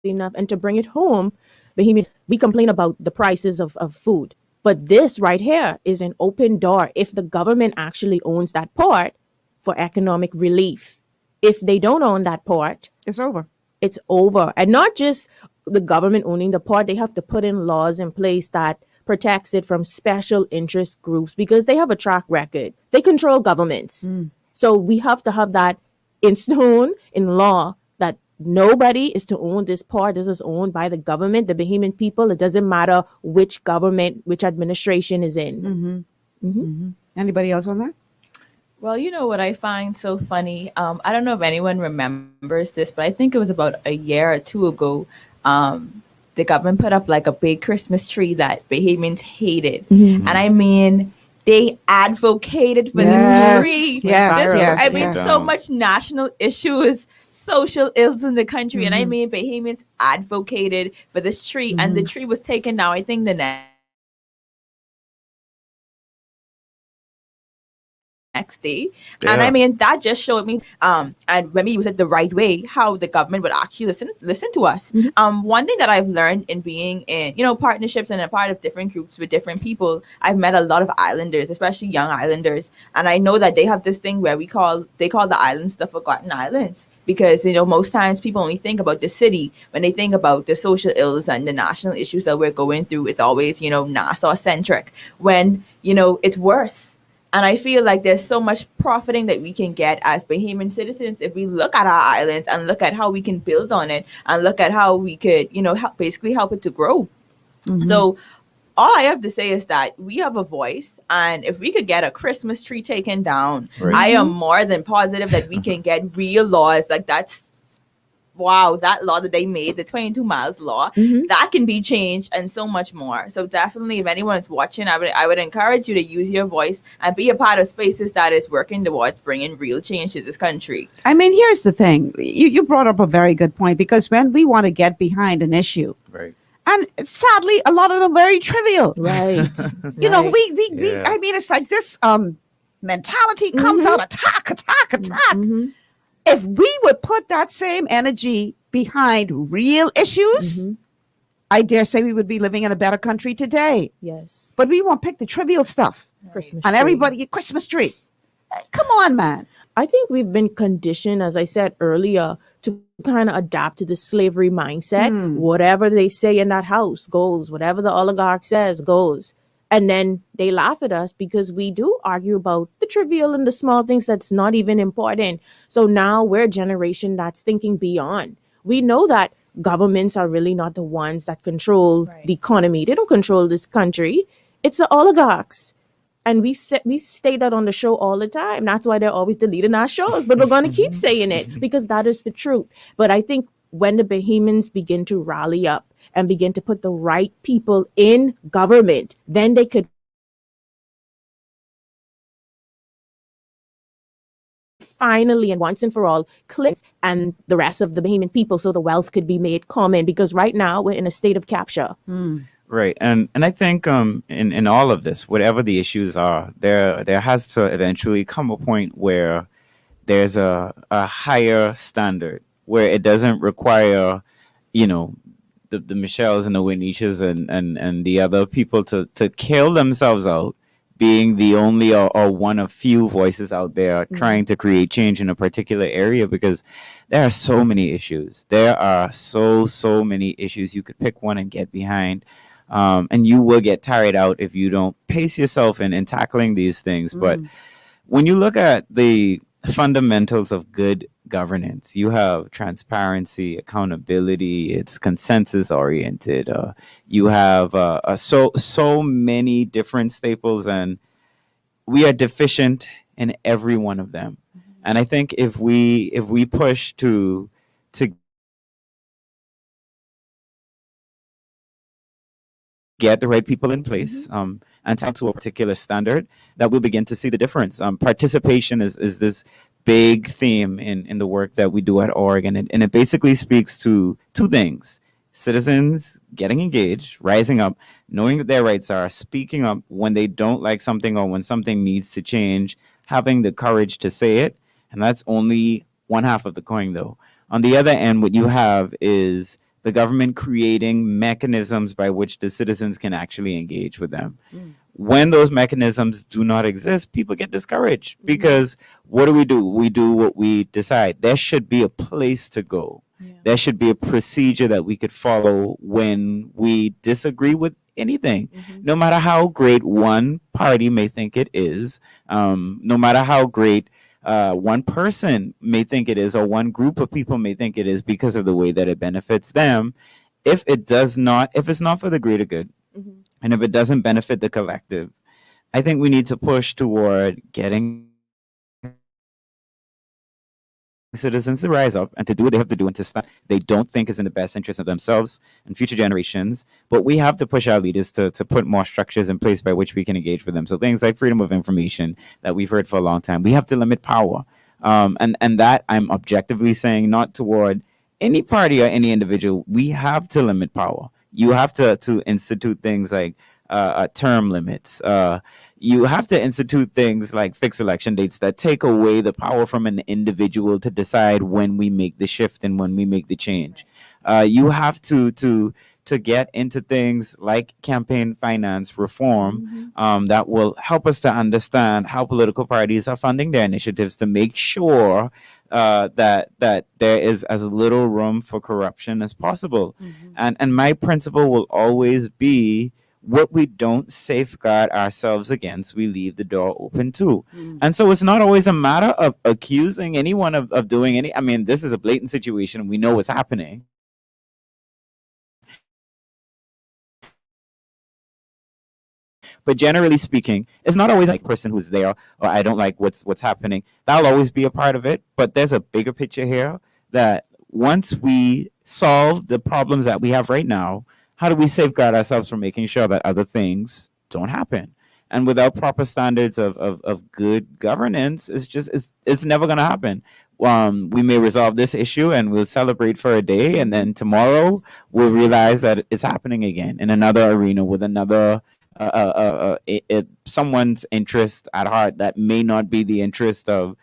enough. And to bring it home, we complain about the prices of food. But this right here is an open door. If the government actually owns that port for economic relief, if they don't own that port, it's over. It's over. And not just the government owning the port, they have to put in laws in place that protects it from special interest groups, because they have a track record. They control governments. So we have to have that in stone in law that nobody is to own this part. This is owned by the government, the Bahamian people. It doesn't matter which government, which administration is in. Anybody else on that? Well, you know what I find so funny? I don't know if anyone remembers this, but I think it was about a year or two ago. The government put up like a big Christmas tree that Bahamians hated. And I mean, they advocated for this tree. So much national issues, social ills in the country. And I mean, Bahamians advocated for this tree, and the tree was taken down, I think, the next day. And I mean, that just showed me, and when we use it the right way, how the government would actually listen to us. One thing that I've learned in being in, partnerships and a part of different groups with different people, I've met a lot of islanders, especially young islanders. And I know that they have this thing where they call the islands the forgotten islands. Because, most times people only think about the city when they think about the social ills and the national issues that we're going through. It's always, Nassau centric, when, it's worse. And I feel like there's so much profiting that we can get as Bahamian citizens if we look at our islands and look at how we can build on it and look at how we could, help it to grow. So all I have to say is that we have a voice, and if we could get a Christmas tree taken down, I am more than positive that we can get real laws. Like that law that they made, the 22 miles law, that can be changed, and so much more. So definitely, if anyone is watching, I would encourage you to use your voice and be a part of spaces that is working towards bringing real change to this country. I mean, here's the thing. You brought up a very good point, because when we want to get behind an issue, and sadly, a lot of them are very trivial. Right. We I mean, it's like this mentality comes out, attack. If we would put that same energy behind real issues, I dare say we would be living in a better country today. Yes. But we won't pick the trivial stuff. Christmas and tree. Everybody, a Christmas tree. Come on, man. I think we've been conditioned, as I said earlier, to kind of adapt to the slavery mindset. Whatever they say in that house goes. Whatever the oligarch says goes. And then they laugh at us because we do argue about the trivial and the small things that's not even important. So now we're a generation that's thinking beyond. We know that governments are really not the ones that control the economy. They don't control this country. It's the oligarchs. And we say that on the show all the time. That's why they're always deleting our shows. But we're going to keep saying it because that is the truth. But I think when the Bahamians begin to rally up and begin to put the right people in government, then they could finally and once and for all click and the rest of the Bahamian people, so the wealth could be made common, because right now we're in a state of capture. Right. And I think in all of this, whatever the issues are, there has to eventually come a point where there's a higher standard where it doesn't require, the Michelles and the Waynishas and the other people to kill themselves out, being the only or one of few voices out there trying to create change in a particular area, because there are so many issues. There are so many issues. You could pick one and get behind, and you will get tired out if you don't pace yourself in tackling these things. But when you look at the fundamentals of good governance, you have transparency, accountability, it's consensus oriented, you have so many different staples, and we are deficient in every one of them. And I think if we push to get the right people in place and talk to a particular standard, that we'll begin to see the difference. Participation is this big theme in the work that we do at org, and it basically speaks to two things: citizens getting engaged, rising up, knowing what their rights are, speaking up when they don't like something or when something needs to change, having the courage to say it. And that's only one half of the coin, though. On the other end, what you have is the government creating mechanisms by which the citizens can actually engage with them. When those mechanisms do not exist, people get discouraged, because what do? We do what we decide. There should be a place to go. There should be a procedure that we could follow when we disagree with anything, no matter how great one party may think it is, no matter how great one person may think it is, or one group of people may think it is because of the way that it benefits them. If it's not for the greater good, and if it doesn't benefit the collective, I think we need to push toward getting citizens to rise up and to do what they have to do and to stop they don't think is in the best interest of themselves and future generations. But we have to push our leaders to put more structures in place by which we can engage with them. So things like freedom of information that we've heard for a long time, we have to limit power. And that I'm objectively saying not toward any party or any individual. We have to limit power. You have to institute things like term limits. You have to institute things like fixed election dates that take away the power from an individual to decide when we make the shift and when we make the change. You have to get into things like campaign finance reform that will help us to understand how political parties are funding their initiatives to make sure that there is as little room for corruption as possible. And my principle will always be, what we don't safeguard ourselves against, we leave the door open to. And so it's not always a matter of accusing anyone of doing any. I mean, this is a blatant situation. We know what's happening. But generally speaking, it's not always like person who's there, or I don't like what's happening. That'll always be a part of it. But there's a bigger picture here that once we solve the problems that we have right now, how do we safeguard ourselves from making sure that other things don't happen? And without proper standards of good governance, it's never going to happen. We may resolve this issue and we'll celebrate for a day, and then tomorrow we'll realize that it's happening again in another arena with another someone's interest at heart that may not be the interest of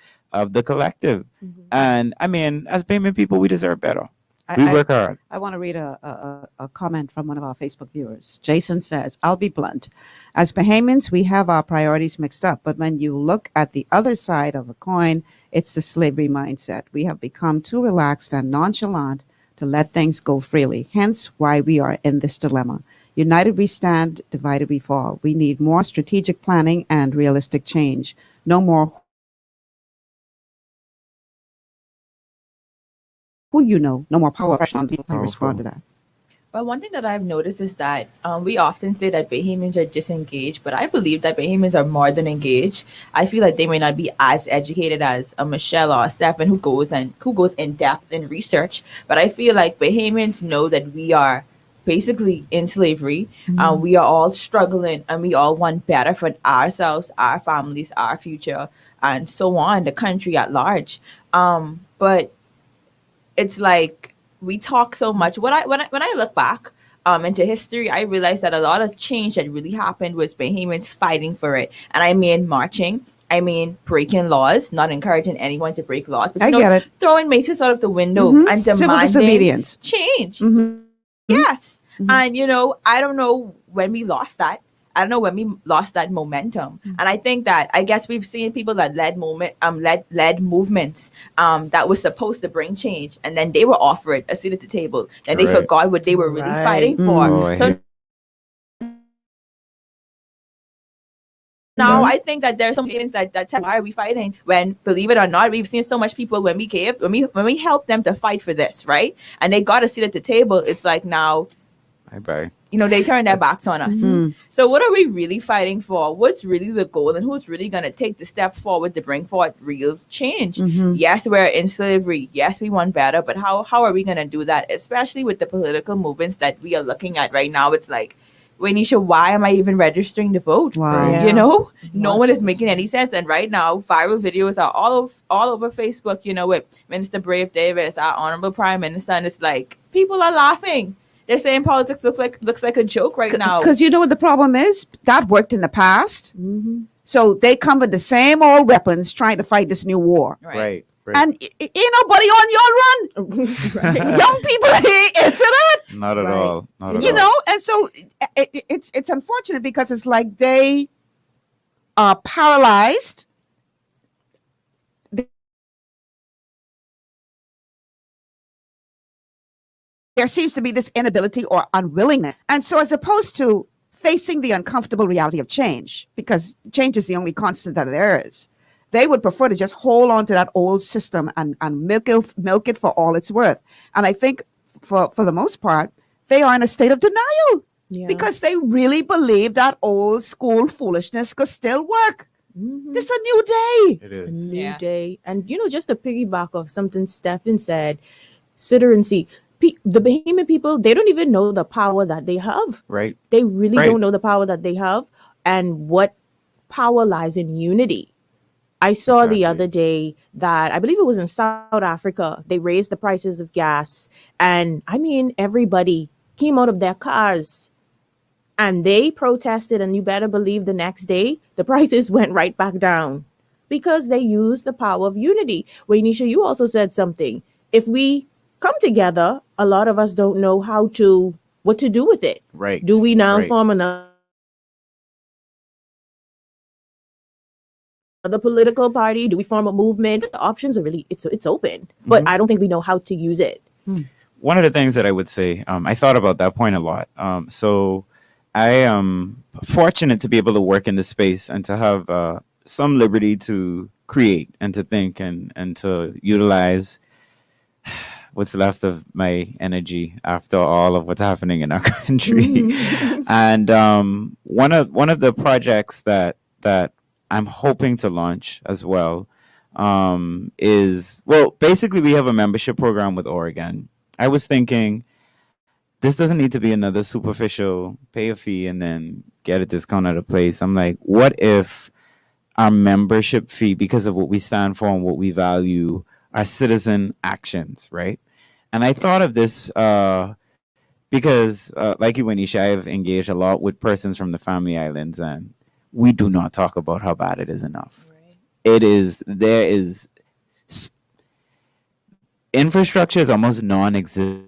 the collective. And I mean, as payment people, we deserve better. We work hard. I want to read a comment from one of our Facebook viewers. Jason says, I'll be blunt. As Bahamians, we have our priorities mixed up. But when you look at the other side of the coin, it's the slavery mindset. We have become too relaxed and nonchalant to let things go freely. Hence why we are in this dilemma. United we stand, divided we fall. We need more strategic planning and realistic change. No more no more power pressure on people to respond to that. But one thing that I've noticed is that we often say that Bahamians are disengaged, but I believe that Bahamians are more than engaged. I feel like they may not be as educated as a Michelle or a Steffon who goes in depth in research, but I feel like Bahamians know that we are basically in slavery. We are all struggling, and we all want better for ourselves, our families, our future, and so on, the country at large. But it's like we talk so much. When I look back into history, I realized that a lot of change that really happened was Bahamians fighting for it. And I mean marching. I mean breaking laws, not encouraging anyone to break laws. But get it. Throwing maces out of the window and demanding civil disobedience. Change. Yes. And I don't know when we lost that. I don't know when we lost that momentum. And I think that, I guess we've seen people that led movements that was supposed to bring change, and then they were offered a seat at the table, and they forgot what they were really fighting for. Now I think that there's some events that tell why are we fighting, when, believe it or not, we've seen so much people when we helped them to fight for this, right? And they got a seat at the table, it's like now bye. They turn their backs on us. So what are we really fighting for? What's really the goal, and who's really going to take the step forward to bring forward real change? Yes, we're in slavery. Yes, we want better, but how are we going to do that? Especially with the political movements that we are looking at right now. It's like, Waynisha, why am I even registering to vote? Wow. No one is making any sense. And right now, viral videos are all over Facebook, with Minister Brave Davis, our honorable Prime Minister, and it's like, people are laughing. They're saying politics looks like a joke right now. Because you know what the problem is? That worked in the past. So they come with the same old weapons trying to fight this new war. Right. And ain't nobody on your run. Young people ain't into that. Not at all. And so it's unfortunate because it's like they are paralyzed. There seems to be this inability or unwillingness. And so as opposed to facing the uncomfortable reality of change, because change is the only constant that there is, They would prefer to just hold on to that old system and milk it for all it's worth. And I think for the most part, they are in a state of denial because they really believe that old school foolishness could still work. This is a new day. It is. A new day. And, just to piggyback off something Steffon said, consider and see. The Bahamian people, they don't even know the power that they have. Right. They really don't know the power that they have and what power lies in unity. I saw the other day that I believe it was in South Africa. They raised the prices of gas. And I mean, everybody came out of their cars and they protested. And you better believe the next day, the prices went right back down because they used the power of unity. Waynisha, you also said something. If we come together, a lot of us don't know what to do with it. Right. Do we now form another political party? Do we form a movement? The options are really, it's open, but I don't think we know how to use it. One of the things that I would say, I thought about that point a lot. So I am fortunate to be able to work in this space and to have some liberty to create and to think and to utilize what's left of my energy after all of what's happening in our country. And one of the projects that I'm hoping to launch as well is, well, basically we have a membership program with Oregon. I was thinking this doesn't need to be another superficial pay a fee and then get a discount at a place. I'm like, what if our membership fee, because of what we stand for and what we value, are citizen actions, right? And I thought of this because, like you, Waynisha, I have engaged a lot with persons from the Family Islands, and we do not talk about how bad it is enough. Right. There is infrastructure is almost non-existent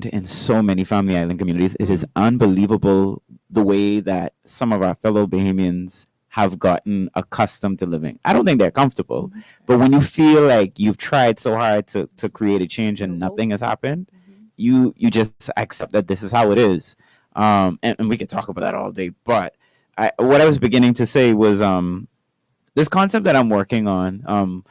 in so many Family Island communities. It is unbelievable the way that some of our fellow Bahamians have gotten accustomed to living. I don't think they're comfortable, but when you feel like you've tried so hard to create a change and nothing has happened, you just accept that this is how it is. And we could talk about that all day, but what I was beginning to say was this concept that I'm working on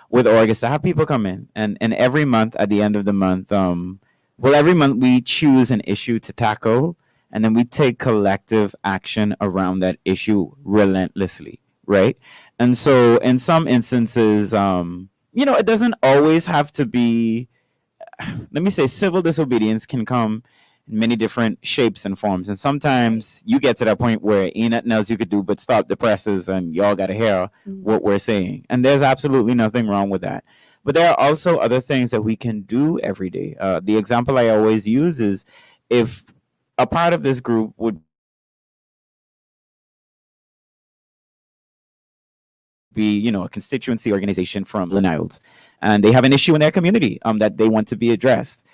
with August, to have people come in and every month at the end of the month, every month we choose an issue to tackle, and then we take collective action around that issue relentlessly, right? And so in some instances, it doesn't always have to be, let me say, civil disobedience can come in many different shapes and forms. And sometimes you get to that point where ain't nothing else you could do but stop the presses and y'all got to hear what we're saying. And there's absolutely nothing wrong with that. But there are also other things that we can do every day. The example I always use is if a part of this group would be, a constituency organization from millennials, and they have an issue in their community that they want to be addressed.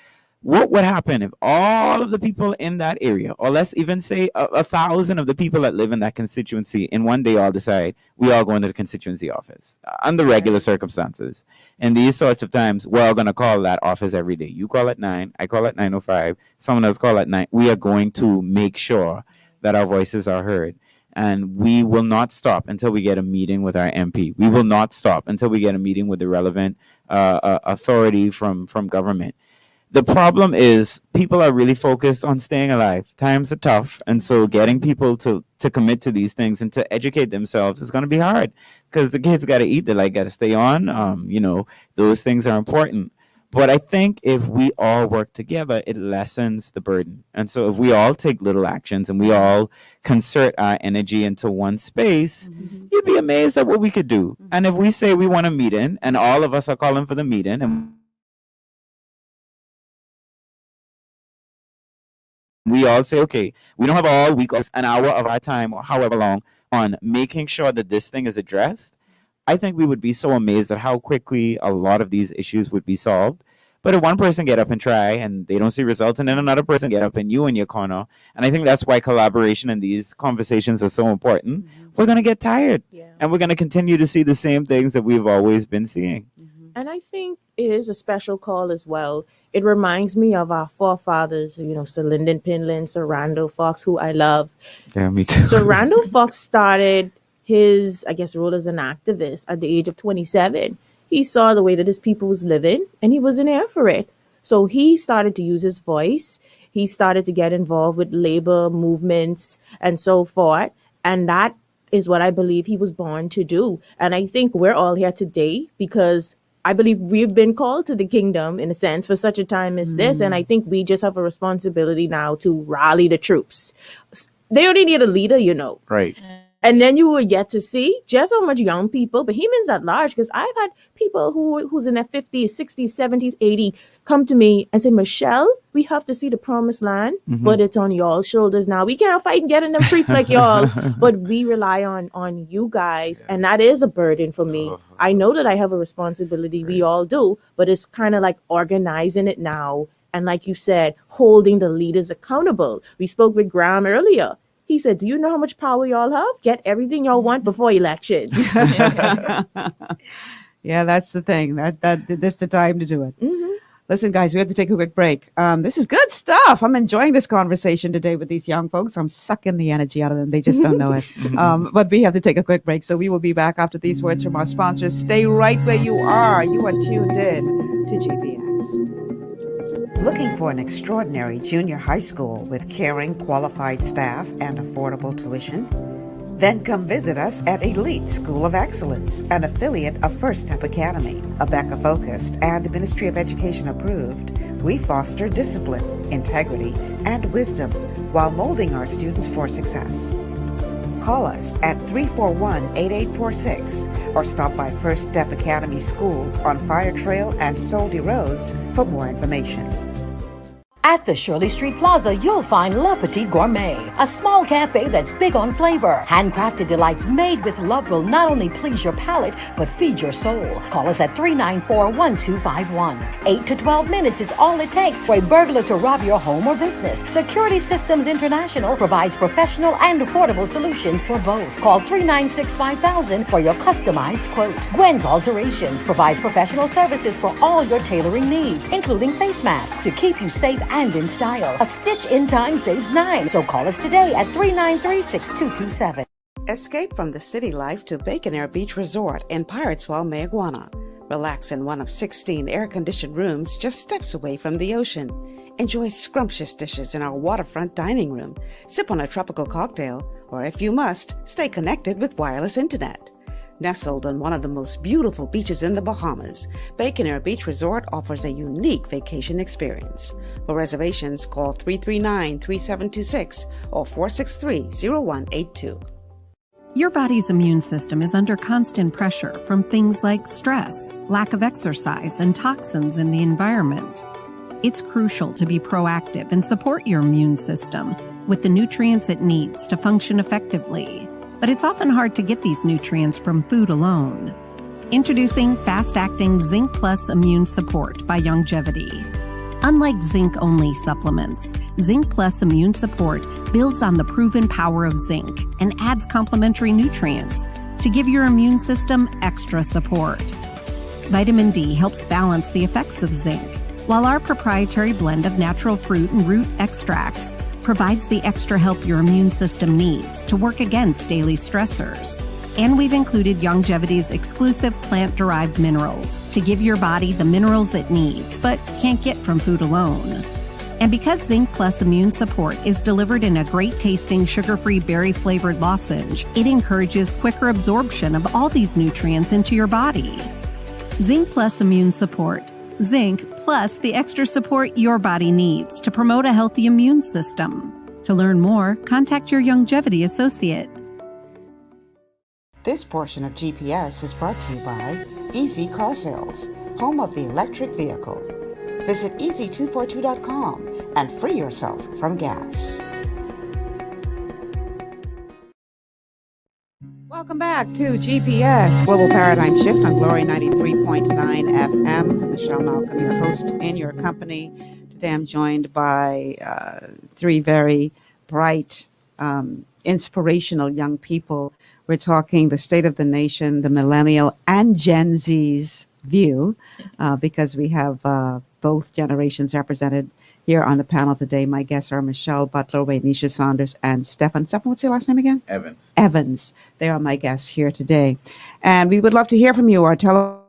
What would happen if all of the people in that area, or let's even say 1,000 of the people that live in that constituency, in one day all decide we all go into the constituency office under regular circumstances? In these sorts of times, we're all going to call that office every day. You call at 9, I call at 9:05, someone else call at 9. We are going to make sure that our voices are heard. And we will not stop until we get a meeting with our MP. We will not stop until we get a meeting with the relevant authority from government. The problem is people are really focused on staying alive. Times are tough. And so getting people to commit to these things and to educate themselves is going to be hard because the kids got to eat. They got to stay on. Those things are important. But I think if we all work together, it lessens the burden. And so if we all take little actions and we all concert our energy into one space, you'd be amazed at what we could do. And if we say we want a meeting and all of us are calling for the meeting, and we all say, okay, we don't have all week, an hour of our time or however long on making sure that this thing is addressed, I think we would be so amazed at how quickly a lot of these issues would be solved. But if one person get up and try and they don't see results, and then another person get up and you in your corner, and I think that's why collaboration and these conversations are so important, we're going to get tired. And we're going to continue to see the same things that we've always been seeing. And I think it is a special call as well. It reminds me of our forefathers, Sir Lyndon Pinland, Sir Randall Fox, who I love. Yeah, me too. Sir Randall Fox started his, I guess, role as an activist at the age of 27. He saw the way that his people was living, and he wasn't here for it. So he started to use his voice. He started to get involved with labor movements and so forth. And that is what I believe he was born to do. And I think we're all here today because I believe we've been called to the kingdom, in a sense, for such a time as this. And I think we just have a responsibility now to rally the troops. They only need a leader, Right. And then you will get to see just how much young people, Bohemians at large, because I've had people who's in their 50s, 60s, 70s, 80s come to me and say, Michelle, we have to see the promised land, but it's on y'all's shoulders now. We can't fight and get in them streets like y'all, but we rely on you guys. And that is a burden for me. I know that I have a responsibility. We all do, but it's kind of like organizing it now. And like you said, holding the leaders accountable. We spoke with Graham earlier. He said, do you know how much power y'all have? Get everything y'all want before election. Yeah, that's the thing. That's the time to do it. Listen, guys, we have to take a quick break. This is good stuff. I'm enjoying this conversation today with these young folks. I'm sucking the energy out of them. They just don't know it. But we have to take a quick break. So we will be back after these words from our sponsors. Stay right where you are. You are tuned in to GPS. Looking for an extraordinary junior high school with caring, qualified staff and affordable tuition? Then come visit us at Elite School of Excellence, an affiliate of First Step Academy. ABECA focused and Ministry of Education approved, we foster discipline, integrity, and wisdom while molding our students for success. Call us at 341-8846 or stop by First Step Academy Schools on Fire Trail and Soldy Roads for more information. At the Shirley Street Plaza, you'll find Le Petit Gourmet, a small cafe that's big on flavor. Handcrafted delights made with love will not only please your palate, but feed your soul. Call us at 394-1251. 8 to 12 minutes is all it takes for a burglar to rob your home or business. Security Systems International provides professional and affordable solutions for both. Call 396-5000 for your customized quote. Gwen's Alterations provides professional services for all your tailoring needs, including face masks to keep you safe and in style. A stitch in time saves 9. So call us today at 393-6227. Escape from the city life to Bacon Air Beach Resort in Pirateswell, Mayaguana. Relax in one of 16 air-conditioned rooms just steps away from the ocean. Enjoy scrumptious dishes in our waterfront dining room. Sip on a tropical cocktail, or if you must, stay connected with wireless internet. Nestled on one of the most beautiful beaches in the Bahamas, Bacon Air Beach Resort offers a unique vacation experience. For reservations, call 339-3726 or 463-0182. Your body's immune system is under constant pressure from things like stress, lack of exercise, and toxins in the environment. It's crucial to be proactive and support your immune system with the nutrients it needs to function effectively. But it's often hard to get these nutrients from food alone. Introducing fast-acting Zinc Plus Immune Support by Longevity. Unlike zinc-only supplements, Zinc Plus Immune Support builds on the proven power of zinc and adds complementary nutrients to give your immune system extra support. Vitamin D helps balance the effects of zinc, while our proprietary blend of natural fruit and root extracts provides the extra help your immune system needs to work against daily stressors. And we've included Longevity's exclusive plant-derived minerals to give your body the minerals it needs but can't get from food alone. And because Zinc Plus Immune Support is delivered in a great-tasting sugar-free berry-flavored lozenge, it encourages quicker absorption of all these nutrients into your body. Zinc Plus Immune Support. Zinc plus the extra support your body needs to promote a healthy immune system. To learn more, contact your Longevity associate. This portion of GPS is brought to you by Easy Car Sales, home of the electric vehicle. Visit easy242.com and free yourself from gas. Welcome back to GPS Global Paradigm Shift on Glory 93.9 FM. Michelle Malcolm, your host, in your company. Today I'm joined by three very bright, inspirational young people. We're talking the state of the nation, the millennial and Gen Z's view, because we have both generations represented here on the panel today. My guests are Michelle Butler, Waynisha Saunders, and Steffon. Steffon, what's your last name again? Evans. Evans. They are my guests here today. And we would love to hear from you. Our telephone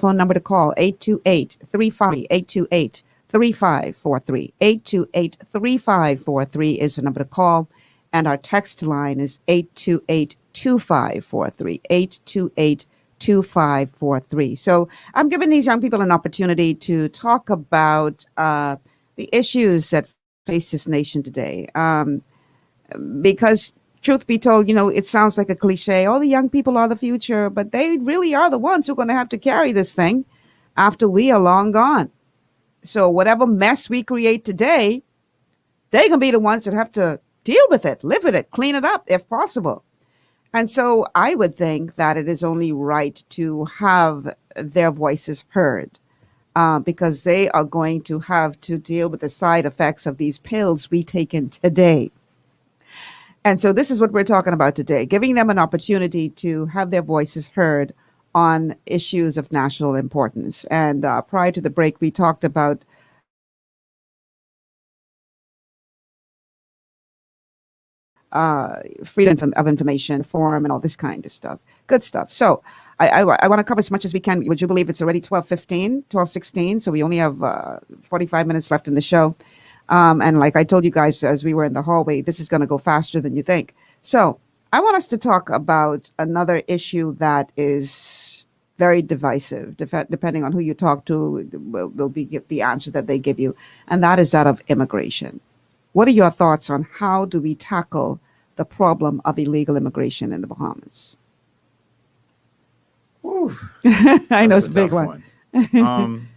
number to call, 828-3543, 828-3543 is the number to call. And our text line is 828-2543, 828-2543. So I'm giving these young people an opportunity to talk about the issues that face this nation today. Because truth be told, it sounds like a cliche. All the young people are the future, but they really are the ones who are going to have to carry this thing after we are long gone. So whatever mess we create today, they can be the ones that have to deal with it, live with it, clean it up if possible. And so I would think that it is only right to have their voices heard, because they are going to have to deal with the side effects of these pills we take in today. And so this is what we're talking about today, giving them an opportunity to have their voices heard on issues of national importance. And prior to the break, we talked about freedom of information, forum, and all this kind of stuff. Good stuff. So I want to cover as much as we can. Would you believe it's already 12:15, 12:16? So we only have 45 minutes left in the show. And like I told you guys as we were in the hallway, this is going to go faster than you think. So I want us to talk about another issue that is very divisive. Depending on who you talk to, will be the answer that they give you. And that is that of immigration. What are your thoughts on how do we tackle the problem of illegal immigration in the Bahamas? Whew. I know That's it's a big tough one.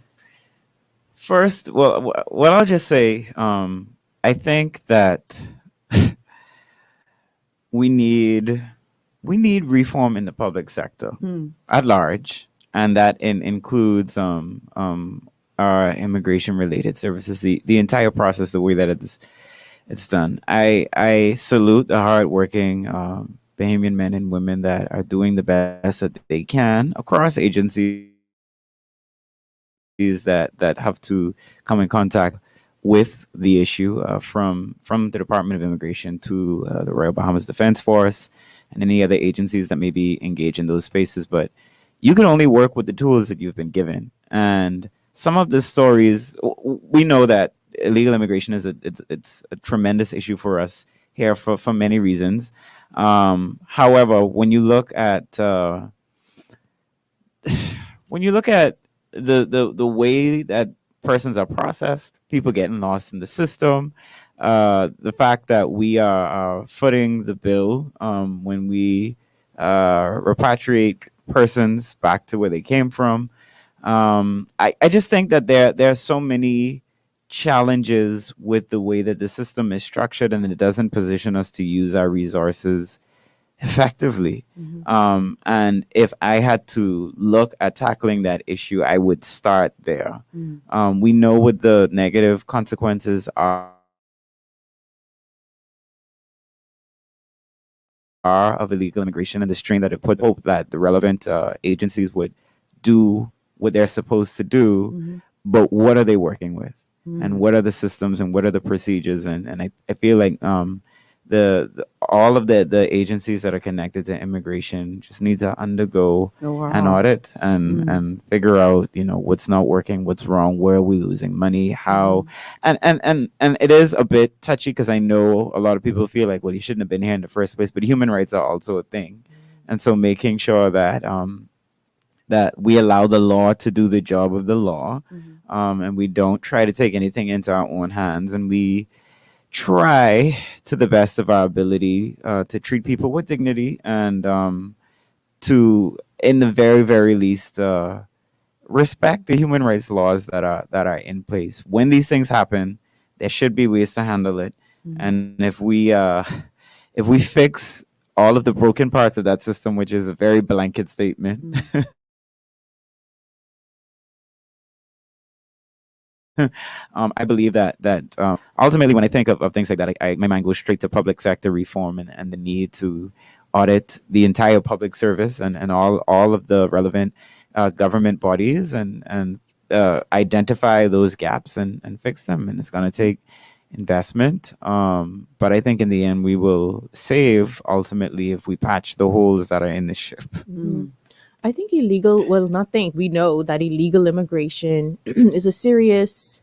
First, well, I'll just say, I think that we need reform in the public sector at large, and that includes our immigration related services, the entire process, the way that it's done. I salute the hardworking Bahamian men and women that are doing the best that they can across agencies that have to come in contact with the issue, from the Department of Immigration to the Royal Bahamas Defense Force and any other agencies that may be engaged in those spaces. But you can only work with the tools that you've been given. And some of the stories, we know that illegal immigration is it's a tremendous issue for us here for many reasons. However, when you look at the way that persons are processed, people getting lost in the system, the fact that we are footing the bill when we repatriate persons back to where they came from. I just think that there are so many challenges with the way that the system is structured, and it doesn't position us to use our resources effectively. And if I had to look at tackling that issue, I would start there. We know what the negative consequences are of illegal immigration and the strain that it put. Hope that the relevant agencies would do what they're supposed to do, but what are they working with? And what are the systems and what are the procedures? And I feel like all of the agencies that are connected to immigration just need to undergo an audit and figure out, what's not working, what's wrong, where are we losing money, how, and it is a bit touchy because I know a lot of people feel like, well, you shouldn't have been here in the first place, but human rights are also a thing. And so making sure that that we allow the law to do the job of the law, and we don't try to take anything into our own hands, and we try to the best of our ability to treat people with dignity and to, in the very, very least, respect the human rights laws that are in place. When these things happen, there should be ways to handle it. And if we fix all of the broken parts of that system, which is a very blanket statement, I believe that ultimately, when I think of things like that, my mind goes straight to public sector reform and the need to audit the entire public service and all of the relevant government bodies and identify those gaps and fix them. And it's going to take investment. But I think in the end, we will save ultimately if we patch the holes that are in the ship. I think we know that illegal immigration is a serious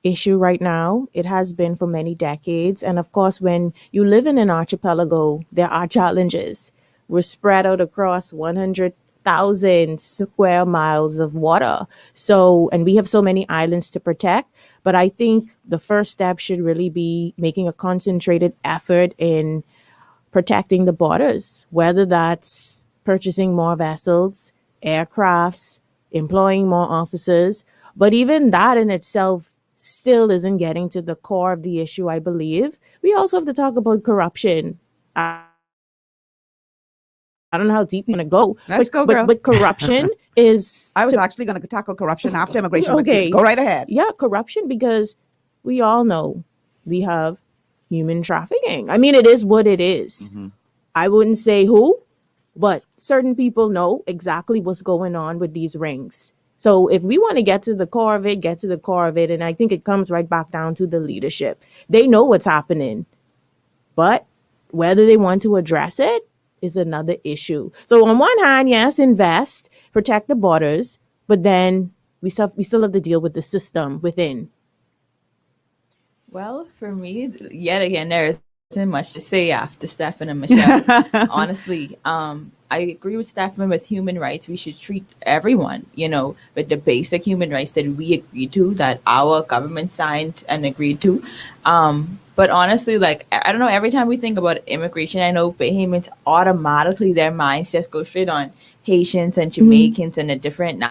issue right now. It has been for many decades. And of course, when you live in an archipelago, there are challenges. We're spread out across 100,000 square miles of water. And we have so many islands to protect. But I think the first step should really be making a concentrated effort in protecting the borders, whether that's purchasing more vessels, aircrafts, employing more officers. But even that in itself still isn't getting to the core of the issue, I believe. We also have to talk about corruption. I don't know how deep you're going to go. Let's go, girl. But corruption is... I was actually going to tackle corruption after immigration. Okay. Go right ahead. Yeah, corruption, because we all know we have human trafficking. I mean, it is what it is. I wouldn't say who, but certain people know exactly what's going on with these rings. So if we want to get to the core of it. And I think it comes right back down to the leadership. They know what's happening, but whether they want to address it is another issue. So on one hand, yes, invest, protect the borders, but then we still have to deal with the system within. Well, for me, yet again, there isn't much to say after Steffon and Michelle. Honestly, I agree with Steffon with human rights. We should treat everyone, with the basic human rights that we agreed to, that our government signed and agreed to. But honestly, I don't know, every time we think about immigration, I know Bahamians automatically, their minds just go straight on Haitians and Jamaicans and the different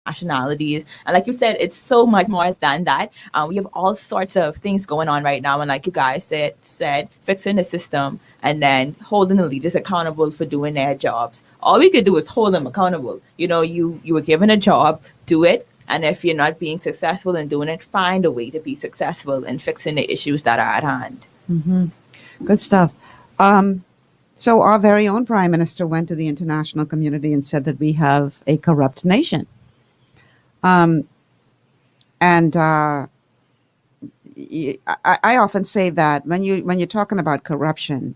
nationalities. And like you said, it's so much more than that. We have all sorts of things going on right now. And like you guys said, fixing the system and then holding the leaders accountable for doing their jobs. All we could do is hold them accountable. You were given a job, do it. And if you're not being successful in doing it, find a way to be successful in fixing the issues that are at hand. Good stuff. So our very own prime minister went to the international community and said that we have a corrupt nation. I often say that when you're talking about corruption,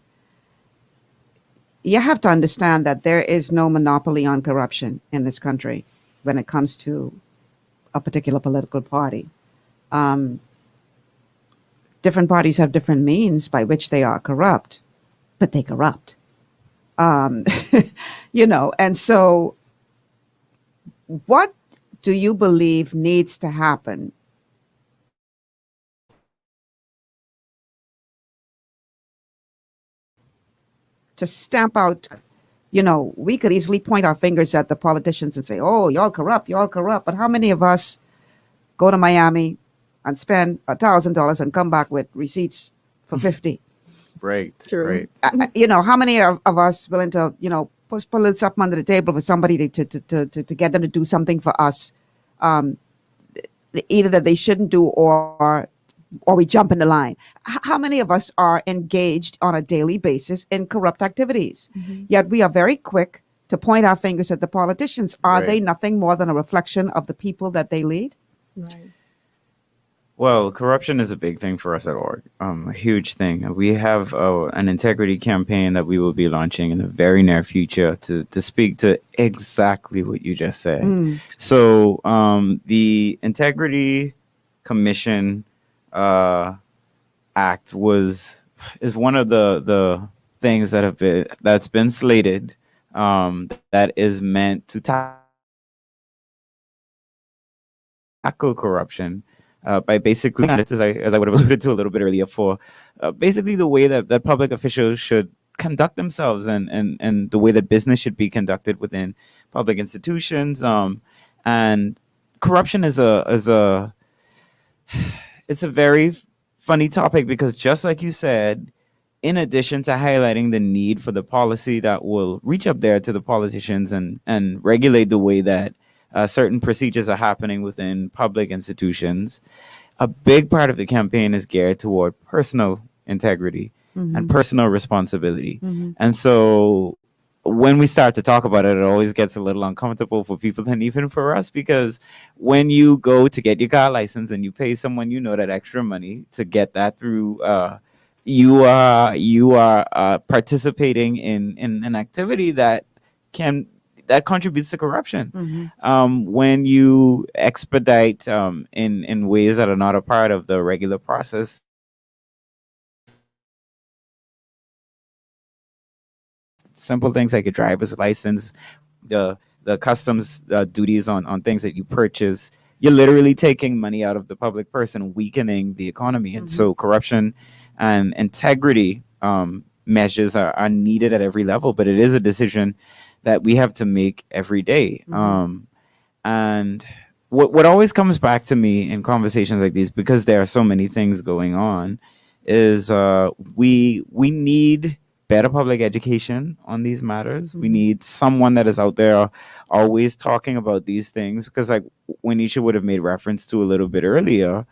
you have to understand that there is no monopoly on corruption in this country when it comes to a particular political party. Different parties have different means by which they are corrupt, but they corrupt. And so what do you believe needs to happen to stamp out? We could easily point our fingers at the politicians and say, oh, y'all corrupt. But how many of us go to Miami and spend $1,000 and come back with receipts for 50? Right. True. Right. How many of us willing to, put a little something under the table for somebody to get them to do something for us, either that they shouldn't do or we jump in the line? How many of us are engaged on a daily basis in corrupt activities? Yet we are very quick to point our fingers at the politicians. Are they nothing more than a reflection of the people that they lead? Right. Well, corruption is a big thing for us at org, a huge thing. We have an integrity campaign that we will be launching in the very near future to speak to exactly what you just said. So the Integrity Commission Act is one of the things that's been slated that is meant to tackle corruption. By basically, as I would have alluded to a little bit earlier, for basically the way that public officials should conduct themselves and the way that business should be conducted within public institutions. And corruption is a very funny topic because, just like you said, in addition to highlighting the need for the policy that will reach up there to the politicians and regulate the way that certain procedures are happening within public institutions, a big part of the campaign is geared toward personal integrity and personal responsibility. And so when we start to talk about it, it always gets a little uncomfortable for people and even for us, because when you go to get your car license and you pay someone that extra money to get that through, you are participating in an activity that contributes to corruption. When you expedite in ways that are not a part of the regular process, simple things like a driver's license, the customs duties on things that you purchase, you're literally taking money out of the public purse and weakening the economy. And so corruption and integrity measures are needed at every level, but it is a decision that we have to make every day. And what always comes back to me in conversations like these, because there are so many things going on, is we need better public education on these matters. We need someone that is out there always talking about these things, because like Waynisha would have made reference to a little bit earlier,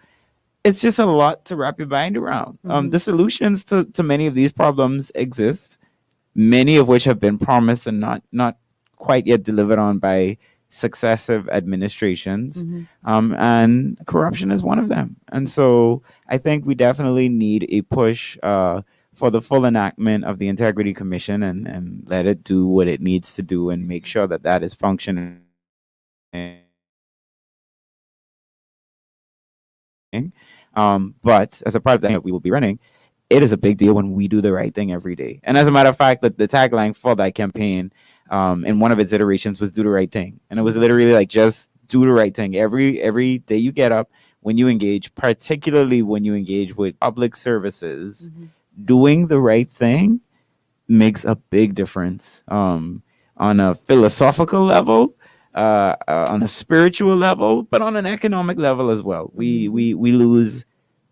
it's just a lot to wrap your mind around. The solutions to many of these problems exist, many of which have been promised and not quite yet delivered on by successive administrations. And corruption is one of them. And so I think we definitely need a push for the full enactment of the Integrity Commission, and let it do what it needs to do and make sure that that is functioning. But as a part of that we will be running, it is a big deal when we do the right thing every day. And as a matter of fact, the tagline for that campaign in one of its iterations was "Do the right thing," and it was literally like, just do the right thing every day you get up. When you engage, particularly when you engage with public services, doing the right thing makes a big difference on a philosophical level, on a spiritual level, but on an economic level as well. We lose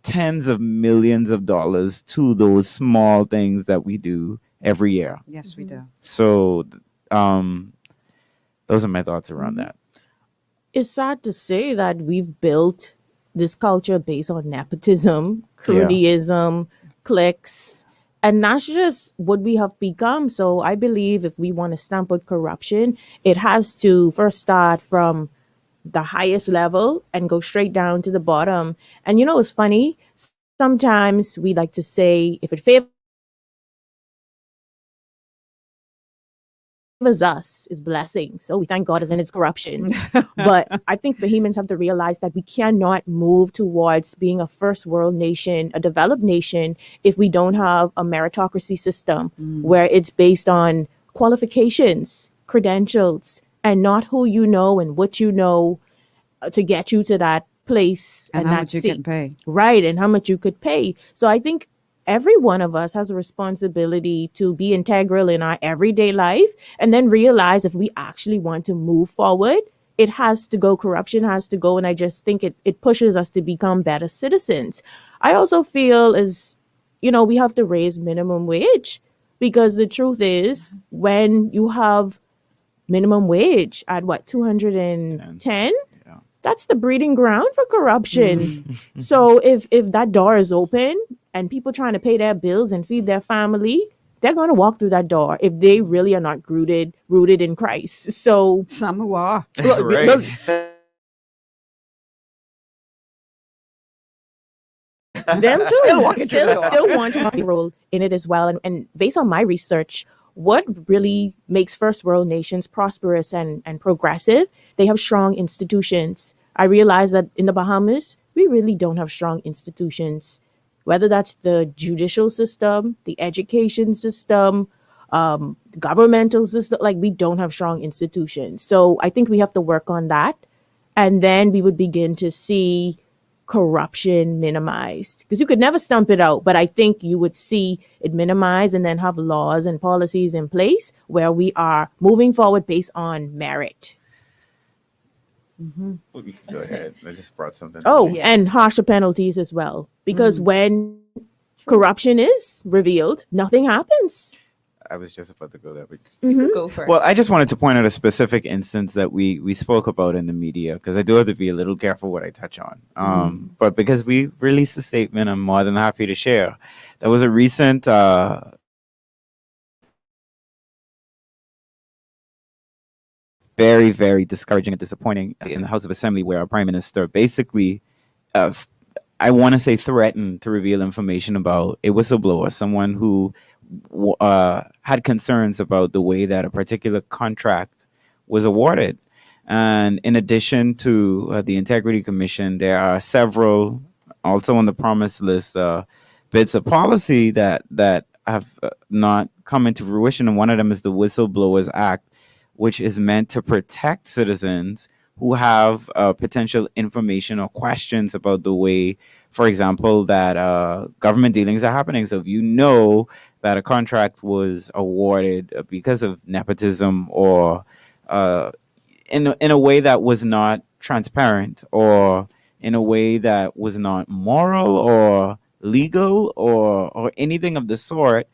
tens of millions of dollars to those small things that we do every year. Yes, we do. So those are my thoughts around that. It's sad to say that we've built this culture based on nepotism, cronyism, cliques, and that's just what we have become. So I believe if we want to stamp out corruption, it has to first start from the highest level and go straight down to the bottom. And it's funny, sometimes we like to say, if it favors us, is blessing. So we thank God as in its corruption. But I think Bahamians have to realize that we cannot move towards being a first world nation, a developed nation, if we don't have a meritocracy system where it's based on qualifications, credentials, and not who you know and what you know to get you to that place And and how that much you seat. can pay. Right, and how much you could pay. So I think every one of us has a responsibility to be integral in our everyday life, and then realize if we actually want to move forward, it has to go, corruption has to go. And I just think it pushes us to become better citizens. I also feel we have to raise minimum wage, because the truth is, when you have minimum wage at 210, that's the breeding ground for corruption. So if that door is open and people trying to pay their bills and feed their family, they're going to walk through that door if they really are not rooted in Christ. So some who are. Right. Them too. Still walking through the door. Still want to play a role in it as well. And based on my research, what really makes first world nations prosperous and progressive, they have strong institutions. I realize that in the Bahamas, we really don't have strong institutions, whether that's the judicial system, the education system, governmental system. Like, we don't have strong institutions. So I think we have to work on that. And then we would begin to see corruption minimized, because you could never stump it out, but I think you would see it minimized and then have laws and policies in place where we are moving forward based on merit. Go ahead. I just brought something. And harsher penalties as well, because when corruption is revealed, nothing happens. I was just about to go there. But You could go first. well, I just wanted to point out a specific instance that we spoke about in the media, because I do have to be a little careful what I touch on. But because we released a statement, I'm more than happy to share. There was a recent very, very discouraging and disappointing in the House of Assembly, where our Prime Minister basically, I want to say, threatened to reveal information about a whistleblower, someone who had concerns about the way that a particular contract was awarded. And in addition to the Integrity Commission, there are several also on the promise list bits of policy that have not come into fruition. And one of them is the Whistleblowers Act, which is meant to protect citizens who have potential information or questions about the way, for example, that government dealings are happening. So if you know that a contract was awarded because of nepotism or in a way that was not transparent, or in a way that was not moral or legal or anything of the sort,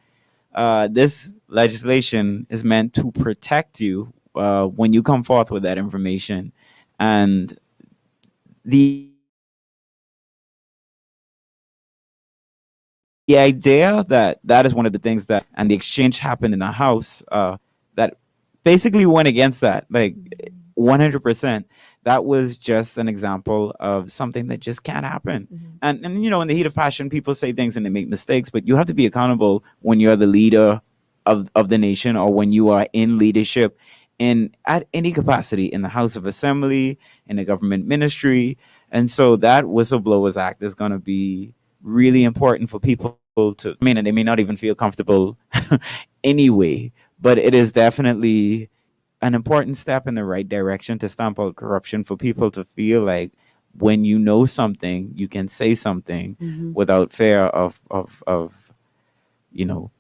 this legislation is meant to protect you when you come forth with that information. And the idea that is one of the things that, and the exchange happened in the House, that basically went against that, like 100%. That was just an example of something that just can't happen. And in the heat of passion, people say things and they make mistakes, but you have to be accountable when you're the leader of the nation, or when you are in leadership at any capacity in the House of Assembly, in a government ministry. And so that Whistleblowers Act is going to be really important for people to, and they may not even feel comfortable anyway, but it is definitely an important step in the right direction to stamp out corruption, for people to feel like when you know something, you can say something without fear of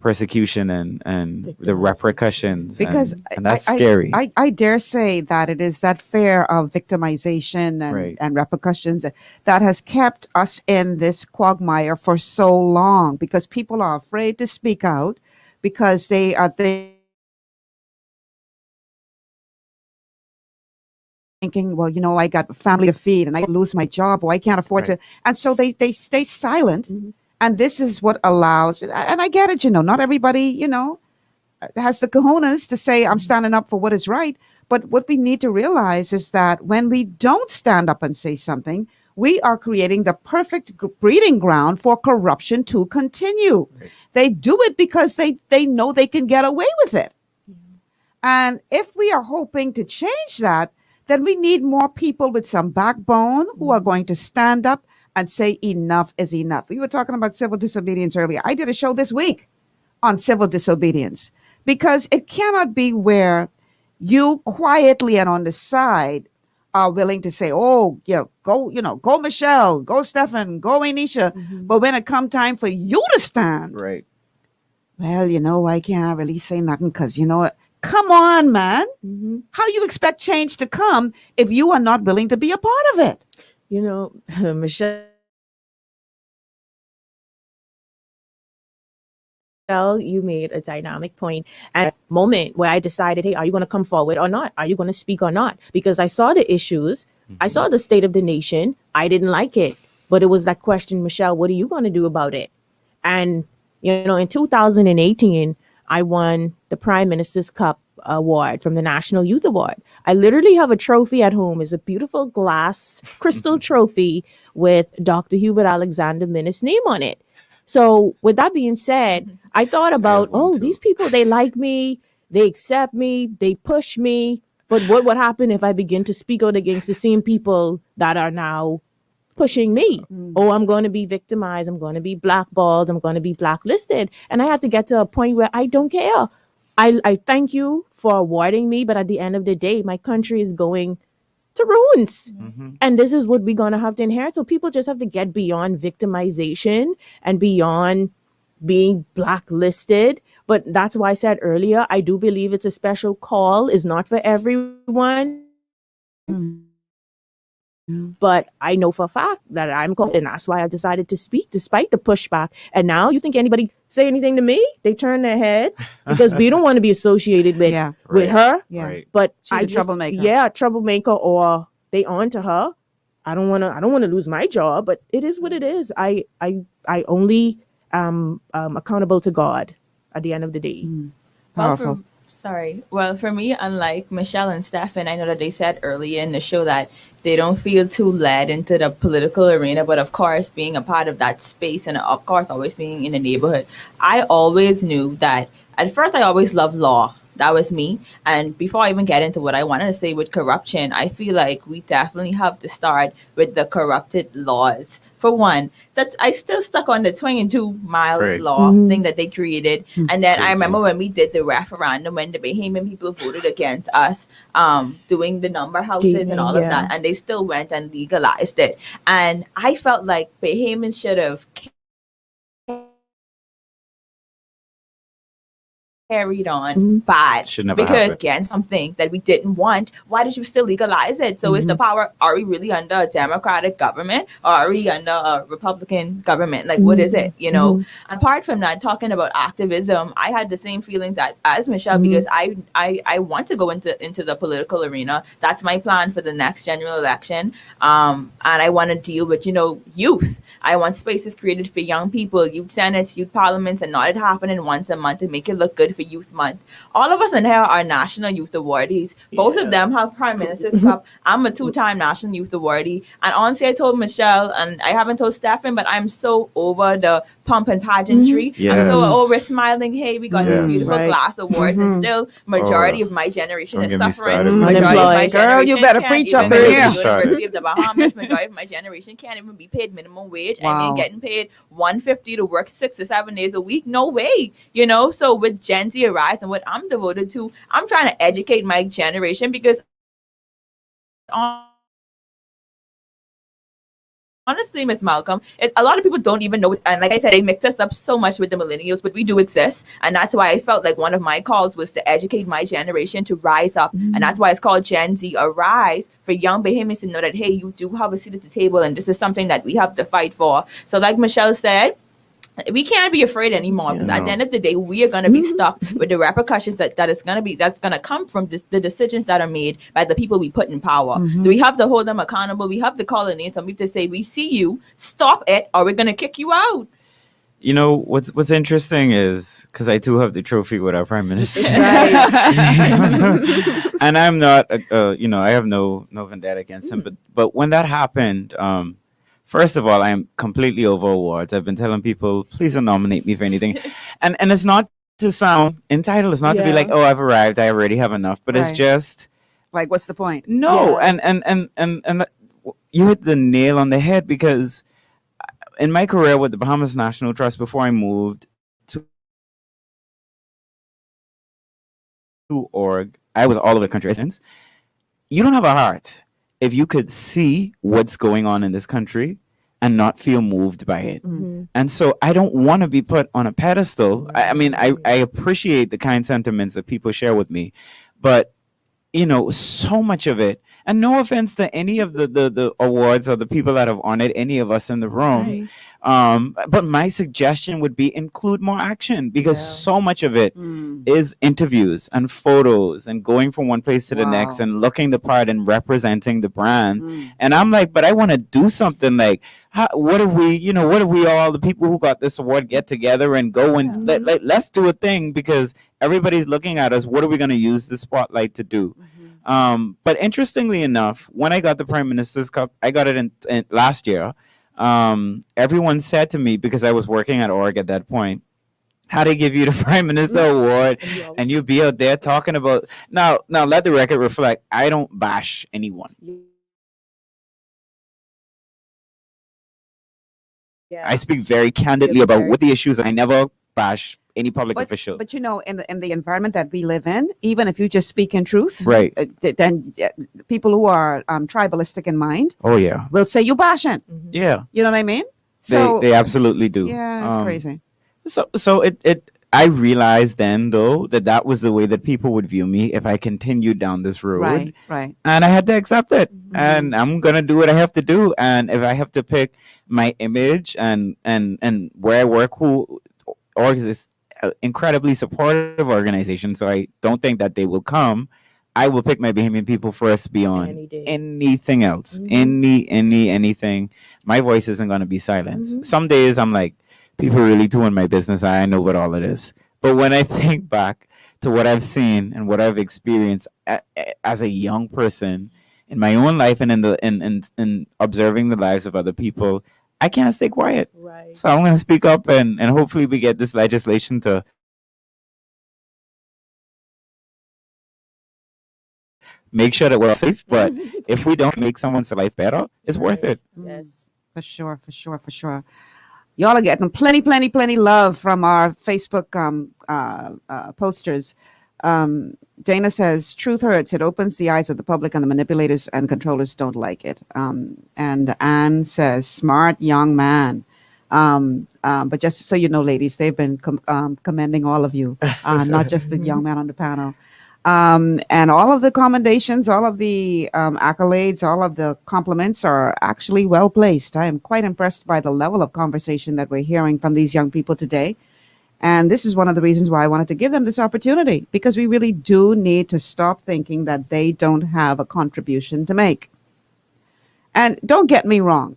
persecution and the repercussions. Because and that's scary. I dare say that it is that fear of victimization and repercussions that has kept us in this quagmire for so long, because people are afraid to speak out, because they are thinking, well, I got a family to feed and I lose my job, or I can't afford to. And so they stay silent. And this is what allows, and I get it, not everybody, has the cojones to say, I'm standing up for what is right. But what we need to realize is that when we don't stand up and say something, we are creating the perfect breeding ground for corruption to continue. They do it because they know they can get away with it. And if we are hoping to change that, then we need more people with some backbone who are going to stand up and say enough is enough. We were talking about civil disobedience earlier. I did a show this week on civil disobedience, because it cannot be where you quietly and on the side are willing to say, oh, yeah, go Michelle, go Steffon, go Waynisha. But when it come time for you to stand, well, I can't really say nothing because, come on, man. How you expect change to come if you are not willing to be a part of it? Michelle, you made a dynamic point at a moment where I decided, hey, are you going to come forward or not? Are you going to speak or not? Because I saw the issues. I saw the state of the nation. I didn't like it. But it was that question, Michelle, what are you going to do about it? And, in 2018, I won the Prime Minister's Cup Award from the National Youth Award. I literally have a trophy at home. It's a beautiful glass crystal trophy with Dr. Hubert Alexander Minnis' name on it. So with that being said, I thought about, these people, they like me, they accept me, they push me. But what would happen if I begin to speak out against the same people that are now pushing me? Oh, I'm going to be victimized. I'm going to be blackballed. I'm going to be blacklisted. And I had to get to a point where I don't care. I thank you for awarding me, but at the end of the day, my country is going to ruins. And this is what we're going to have to inherit. So people just have to get beyond victimization and beyond being blacklisted. But that's why I said earlier, I do believe it's a special call. It's not for everyone. But I know for a fact that I'm called, and that's why I decided to speak despite the pushback. And now you think anybody say anything to me, they turn their head because we don't want to be associated with her. But she's a troublemaker. Yeah, troublemaker, or they on to her. I don't want to lose my job, but it is what it is. I only am accountable to God at the end of the day. Powerful. Sorry. Well, for me, unlike Michelle and Steffon, I know that they said earlier in the show that they don't feel too led into the political arena, but of course, being a part of that space and of course, always being in the neighborhood, I always knew that at first, I always loved law. That was me. And before I even get into what I wanted to say with corruption, I feel like we definitely have to start with the corrupted laws. For one, that's I still stuck on the 22 miles Right. law thing that they created. And then I Crazy. remember when we did the referendum when the Bahamian people voted against us doing the number houses and all of Yeah. that, and they still went and legalized it. And I felt like Bahamians should have carried on bad Should never because happen. again something that we didn't want. Why did you still legalize it? So is the power, are we really under a democratic government or are we under a republican government? Like what is it, you know? Apart from that, talking about activism, I had the same feelings as Michelle because I want to go into the political arena. That's my plan for the next general election. And I want to deal with, youth. I want spaces created for young people, youth senates, youth parliaments, and not it happening once a month to make it look good for Youth Month. All of us in here are National Youth Awardees. Both of them have Prime Minister's Cup. I'm a 2-time National Youth Awardee. And honestly, I told Michelle, and I haven't told Steffon, but I'm so over the pomp and pageantry. I'm so Yes. over smiling, hey, we got these Yes. beautiful Right. glass awards, and still majority of my generation Don't is get me suffering. started. Majority of my Unemployed. Girl, you generation better can't preach even up go in to here. the University of the Bahamas. Majority of my generation can't even be paid minimum wage and Wow. then getting paid $150 to work 6 to 7 days a week. No way, So with Gen Z Arise and what I'm devoted to, I'm trying to educate my generation because honestly, Miss Malcolm, a lot of people don't even know. And like I said, they mix us up so much with the millennials, but we do exist. And that's why I felt like one of my calls was to educate my generation to rise up. And that's why it's called Gen Z Arise, for young Bahamians to know that, hey, you do have a seat at the table and this is something that we have to fight for. So like Michelle said, we can't be afraid anymore because at the end of the day, we are going to be stuck with the repercussions that's going to come from the decisions that are made by the people we put in power. So we have to hold them accountable. We have to call it names and we have to say, we see you, stop it, or we're going to kick you out. You know what's interesting is because I too have the trophy with our prime minister, and I'm not, I have no vendetta against him. But when that happened, first of all, I'm completely over awards. I've been telling people, please don't nominate me for anything, and it's not to sound entitled. It's not to be like, oh, I've arrived, I already have enough. But it's Right. just Like, what's the point? no, Yeah. and you hit the nail on the head because in my career with the Bahamas National Trust before I moved to org, I was all over the country since. You don't have a heart if you could see what's going on in this country and not feel moved by it. And so I don't want to be put on a pedestal. I mean, I appreciate the kind sentiments that people share with me, but so much of it, and no offense to any of the awards or the people that have honored any of us in the room, but my suggestion would be include more action because so much of it is interviews and photos and going from one place to the next and looking the part and representing the brand. And I'm like, but I want to do something like, what if we all, the people who got this award, get together and go and let's do a thing because everybody's looking at us. What are we going to use the spotlight to do? But interestingly enough, when I got the Prime Minister's Cup, I got it in last year. Everyone said to me, because I was working at org at that point, how they give you the Prime Minister Award and you be out there talking about now let the record reflect, I don't bash anyone. I speak very candidly about what the issues are. I never bash any public official. But in the environment that we live in, even if you just speak in truth, Right. Then people who are tribalistic in mind Oh yeah. will say you bashing. Yeah. You know what I mean? So They absolutely do. yeah, it's crazy. So it I realized then though that was the way that people would view me if I continued down this road. Right. And I had to accept it. And I'm gonna do what I have to do. And if I have to pick my image and where I work, org is an incredibly supportive organization. So I don't think that they will come. I will pick my Bahamian people first beyond Any day. anything else. Anything. My voice isn't gonna be silenced. Some days I'm like, people really doing my business. I know what all it is. But when I think back to what I've seen and what I've experienced as a young person in my own life and in observing the lives of other people, I can't stay quiet. Right. So I'm going to speak up and hopefully we get this legislation to make sure that we're safe. But if we don't make someone's life better, it's worth it. Yes. For sure. Y'all are getting plenty love from our Facebook posters. Dana says, truth hurts. It opens the eyes of the public and the manipulators and controllers don't like it. And Anne says, smart young man. But just so you know, ladies, they've been commending all of you, not just the young man on the panel. And all of the commendations, all of the accolades, all of the compliments are actually well placed. I am quite impressed by the level of conversation that we're hearing from these young people today. And this is one of the reasons why I wanted to give them this opportunity, because we really do need to stop thinking that they don't have a contribution to make. And don't get me wrong.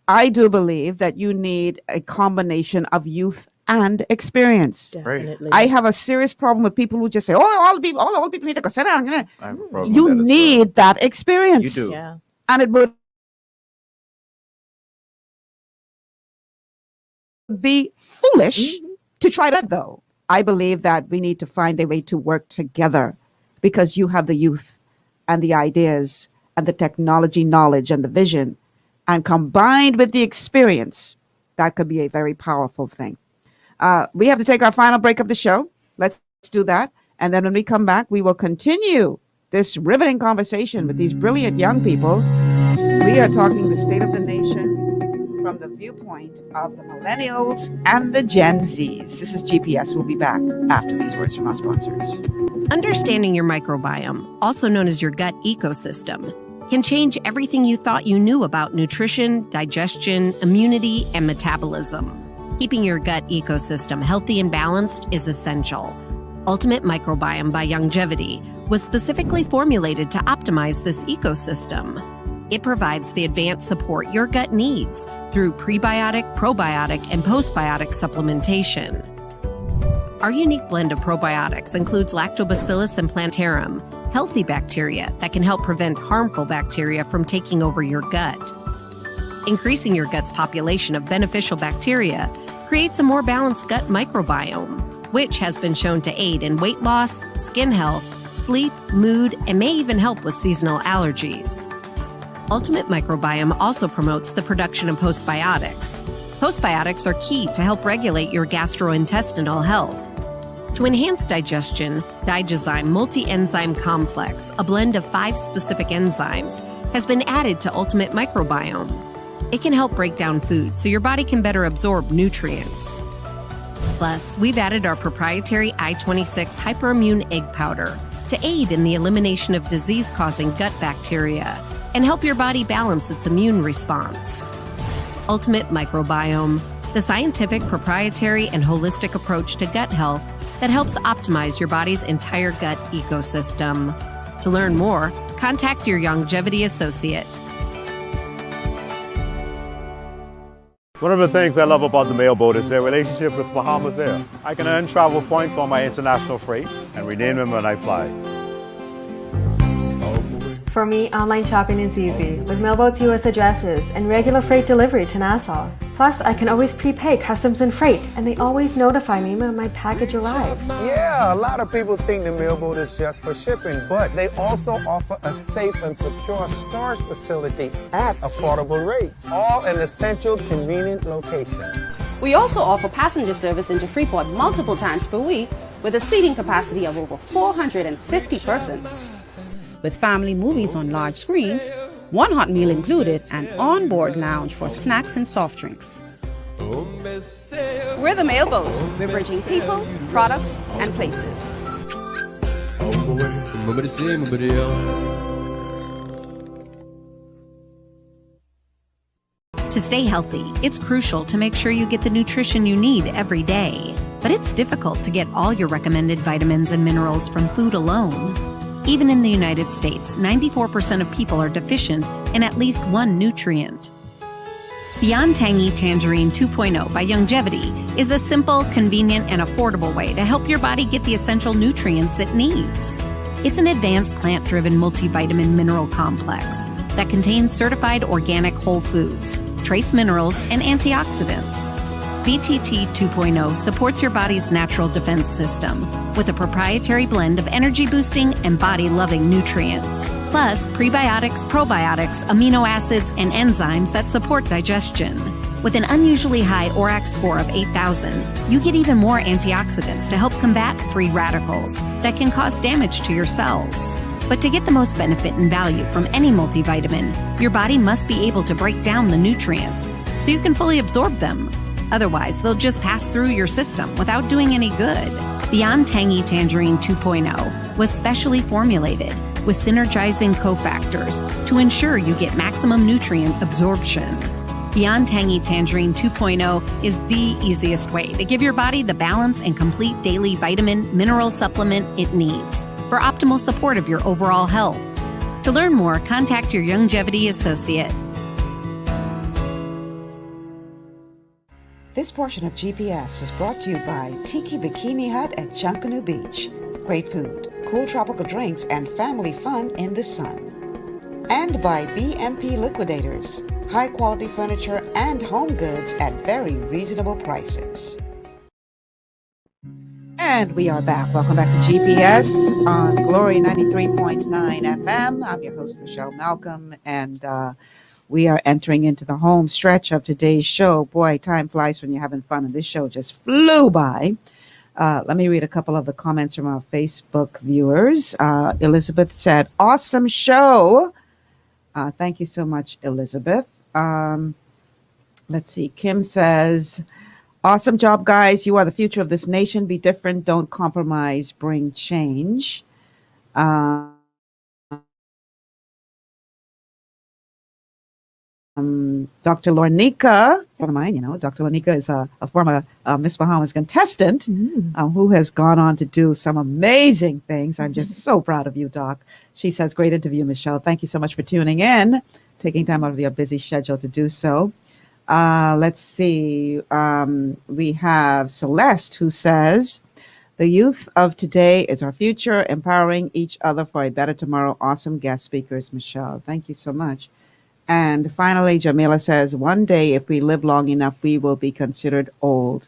I do believe that you need a combination of youth and experience. Definitely. I have a serious problem with people who just say, all old people need to go sit down. I have a problem You with that as need that experience. You do. Yeah. And it would be foolish to try that, though. I believe that we need to find a way to work together, because you have the youth and the ideas and the technology knowledge and the vision, and combined with the experience, that could be a very powerful thing. We have to take our final break of the show. Let's do that. And then when we come back, we will continue this riveting conversation with these brilliant young people. We are talking the state of the nation from the viewpoint of the millennials and the Gen Zs. This is GPS. We'll be back after these words from our sponsors. Understanding your microbiome, also known as your gut ecosystem, can change everything you thought you knew about nutrition, digestion, immunity, and metabolism. Keeping your gut ecosystem healthy and balanced is essential. Ultimate Microbiome by Longevity was specifically formulated to optimize this ecosystem. It provides the advanced support your gut needs through prebiotic, probiotic, and postbiotic supplementation. Our unique blend of probiotics includes Lactobacillus and Plantarum, healthy bacteria that can help prevent harmful bacteria from taking over your gut. Increasing your gut's population of beneficial bacteria creates a more balanced gut microbiome, which has been shown to aid in weight loss, skin health, sleep, mood, and may even help with seasonal allergies. Ultimate Microbiome also promotes the production of postbiotics. Postbiotics are key to help regulate your gastrointestinal health. To enhance digestion, Digizyme Multi-Enzyme Complex, a blend of 5 specific enzymes, has been added to Ultimate Microbiome. It can help break down food so your body can better absorb nutrients. Plus, we've added our proprietary I-26 hyperimmune egg powder to aid in the elimination of disease-causing gut bacteria and help your body balance its immune response. Ultimate Microbiome, the scientific, proprietary, and holistic approach to gut health that helps optimize your body's entire gut ecosystem. To learn more, contact your Longevity associate. One of the things I love about the mailboat is their relationship with Bahamas Air. I can earn travel points on my international freight and redeem them when I fly. For me, online shopping is easy, with mailboats U.S. addresses and regular freight delivery to Nassau. Plus, I can always prepay customs and freight, and they always notify me when my package arrives. Yeah, a lot of people think the mailboat is just for shipping, but they also offer a safe and secure storage facility at affordable rates, all in a central, convenient location. We also offer passenger service into Freeport multiple times per week with a seating capacity of over 450 persons. With family movies on large screens, one hot meal included, and on-board lounge for snacks and soft drinks. We're the mailboat. We're bridging people, products, and places. To stay healthy, it's crucial to make sure you get the nutrition you need every day. But it's difficult to get all your recommended vitamins and minerals from food alone. Even in the United States, 94% of people are deficient in at least one nutrient. Beyond Tangy Tangerine 2.0 by Longevity is a simple, convenient, and affordable way to help your body get the essential nutrients it needs. It's an advanced plant-driven multivitamin mineral complex that contains certified organic whole foods, trace minerals, and antioxidants. BTT 2.0 supports your body's natural defense system with a proprietary blend of energy-boosting and body-loving nutrients, plus prebiotics, probiotics, amino acids, and enzymes that support digestion. With an unusually high ORAC score of 8,000, you get even more antioxidants to help combat free radicals that can cause damage to your cells. But to get the most benefit and value from any multivitamin, your body must be able to break down the nutrients so you can fully absorb them. Otherwise, they'll just pass through your system without doing any good. Beyond Tangy Tangerine 2.0 was specially formulated with synergizing cofactors to ensure you get maximum nutrient absorption. Beyond Tangy Tangerine 2.0 is the easiest way to give your body the balance and complete daily vitamin mineral supplement it needs for optimal support of your overall health. To learn more, contact your Longevity associate. This portion of GPS is brought to you by Tiki Bikini Hut at Junkanoo Beach. Great food, cool tropical drinks, and family fun in the sun. And by BMP Liquidators. High quality furniture and home goods at very reasonable prices. And we are back. Welcome back to GPS on Glory 93.9 FM. I'm your host, Michelle Malcolm, and we are entering into the home stretch of today's show. Boy, time flies when you're having fun, and this show just flew by. Let me read a couple of the comments from our Facebook viewers. Elizabeth said, awesome show. Thank you so much, Elizabeth. Let's see. Kim says, awesome job, guys. You are the future of this nation. Be different. Don't compromise. Bring change. Dr. Lornica, one of mine, Dr. Lornica is a former Miss Bahamas contestant who has gone on to do some amazing things. I'm just so proud of you, Doc. She says, great interview, Michelle. Thank you so much for tuning in, taking time out of your busy schedule to do so. Let's see. We have Celeste who says, the youth of today is our future, empowering each other for a better tomorrow. Awesome guest speakers, Michelle. Thank you so much. And finally, Jamila says, one day, if we live long enough, we will be considered old.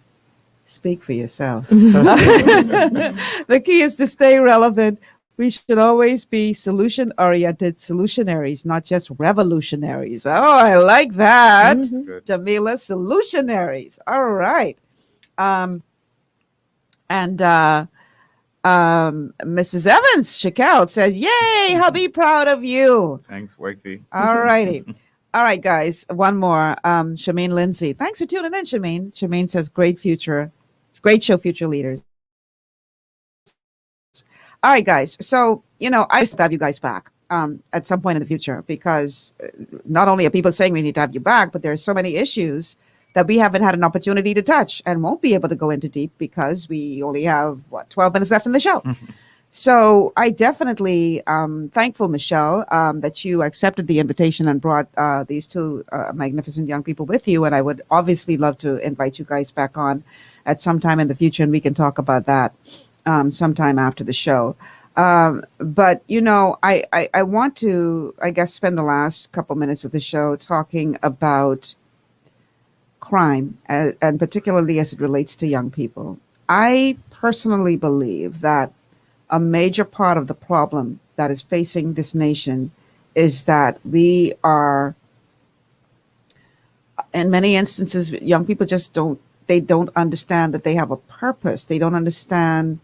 Speak for yourself. The key is to stay relevant. We should always be solution-oriented solutionaries, not just revolutionaries. Oh, I like that. Jamila, solutionaries. All right. Mrs. Evans, Shakel says, yay, hubby, proud of you. Thanks, wifey. All righty. All right, guys, one more. Shameen Lindsay. Thanks for tuning in, Shameen. Shameen says, great show, future leaders. All right, guys. So, I used to have you guys back at some point in the future, because not only are people saying we need to have you back, but there are so many issues that we haven't had an opportunity to touch and won't be able to go into deep because we only have, 12 minutes left in the show. So I definitely thankful, Michelle, that you accepted the invitation and brought these two magnificent young people with you. And I would obviously love to invite you guys back on at some time in the future, and we can talk about that sometime after the show. But, I want to, spend the last couple minutes of the show talking about crime, and particularly as it relates to young people. I personally believe that a major part of the problem that is facing this nation is that we are, in many instances, young people just don't understand that they have a purpose. They don't understand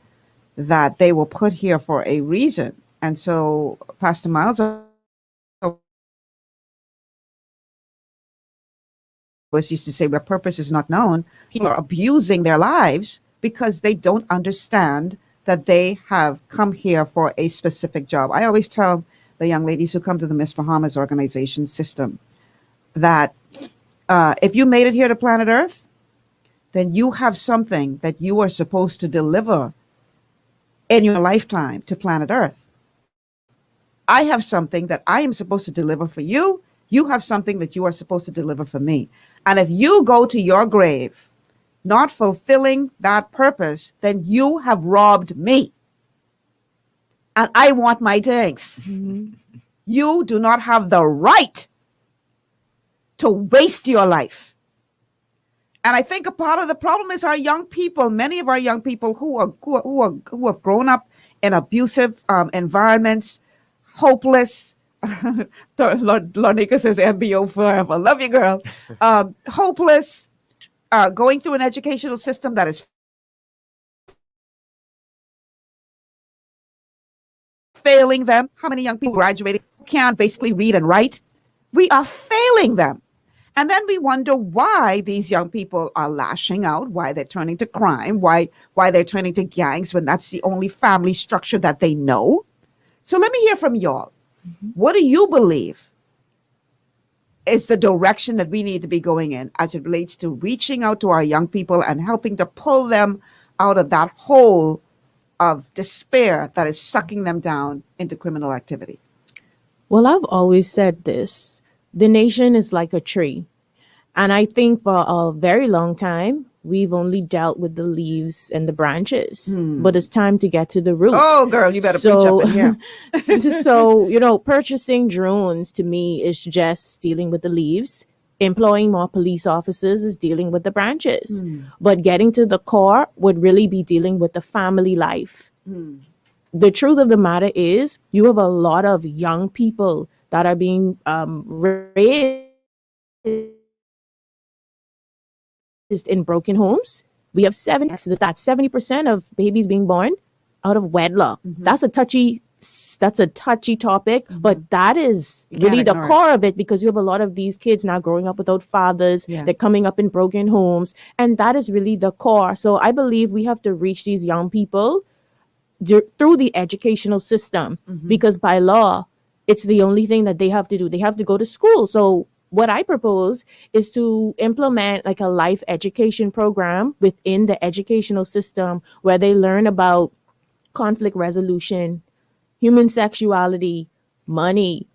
that they were put here for a reason. And so Pastor Miles used to say, where purpose is not known, people are abusing their lives because they don't understand that they have come here for a specific job. I always tell the young ladies who come to the Miss Bahamas organization system that if you made it here to planet Earth, then you have something that you are supposed to deliver in your lifetime to planet Earth. I have something that I am supposed to deliver for you. You have something that you are supposed to deliver for me. And if you go to your grave not fulfilling that purpose, then you have robbed me. And I want my thanks. You do not have the right to waste your life. And I think a part of the problem is our young people, many of our young people who have grown up in abusive environments, hopeless. Larnika says MBO forever. Love you, girl. Hopeless, going through an educational system that is failing them. How many young people graduating can't basically read and write? We are failing them. And then we wonder why these young people are lashing out, why they're turning to crime, why they're turning to gangs when that's the only family structure that they know. So let me hear from y'all. What do you believe is the direction that we need to be going in as it relates to reaching out to our young people and helping to pull them out of that hole of despair that is sucking them down into criminal activity? Well, I've always said this. The nation is like a tree. And I think for a very long time, we've only dealt with the leaves and the branches. But it's time to get to the root. Oh, girl, you better preach up in here. So, purchasing drones to me is just dealing with the leaves. Employing more police officers is dealing with the branches. But getting to the core would really be dealing with the family life. The truth of the matter is, you have a lot of young people that are being raised in broken homes. We have 70% of babies being born out of wedlock. That's a touchy topic, but that is really the core of it, because you have a lot of these kids now growing up without fathers. They're coming up in broken homes, and that is really the core. So I believe we have to reach these young people through the educational system, because by law, it's the only thing that they have to do. They have to go to school. So what I propose is to implement like a life education program within the educational system where they learn about conflict resolution, human sexuality, money,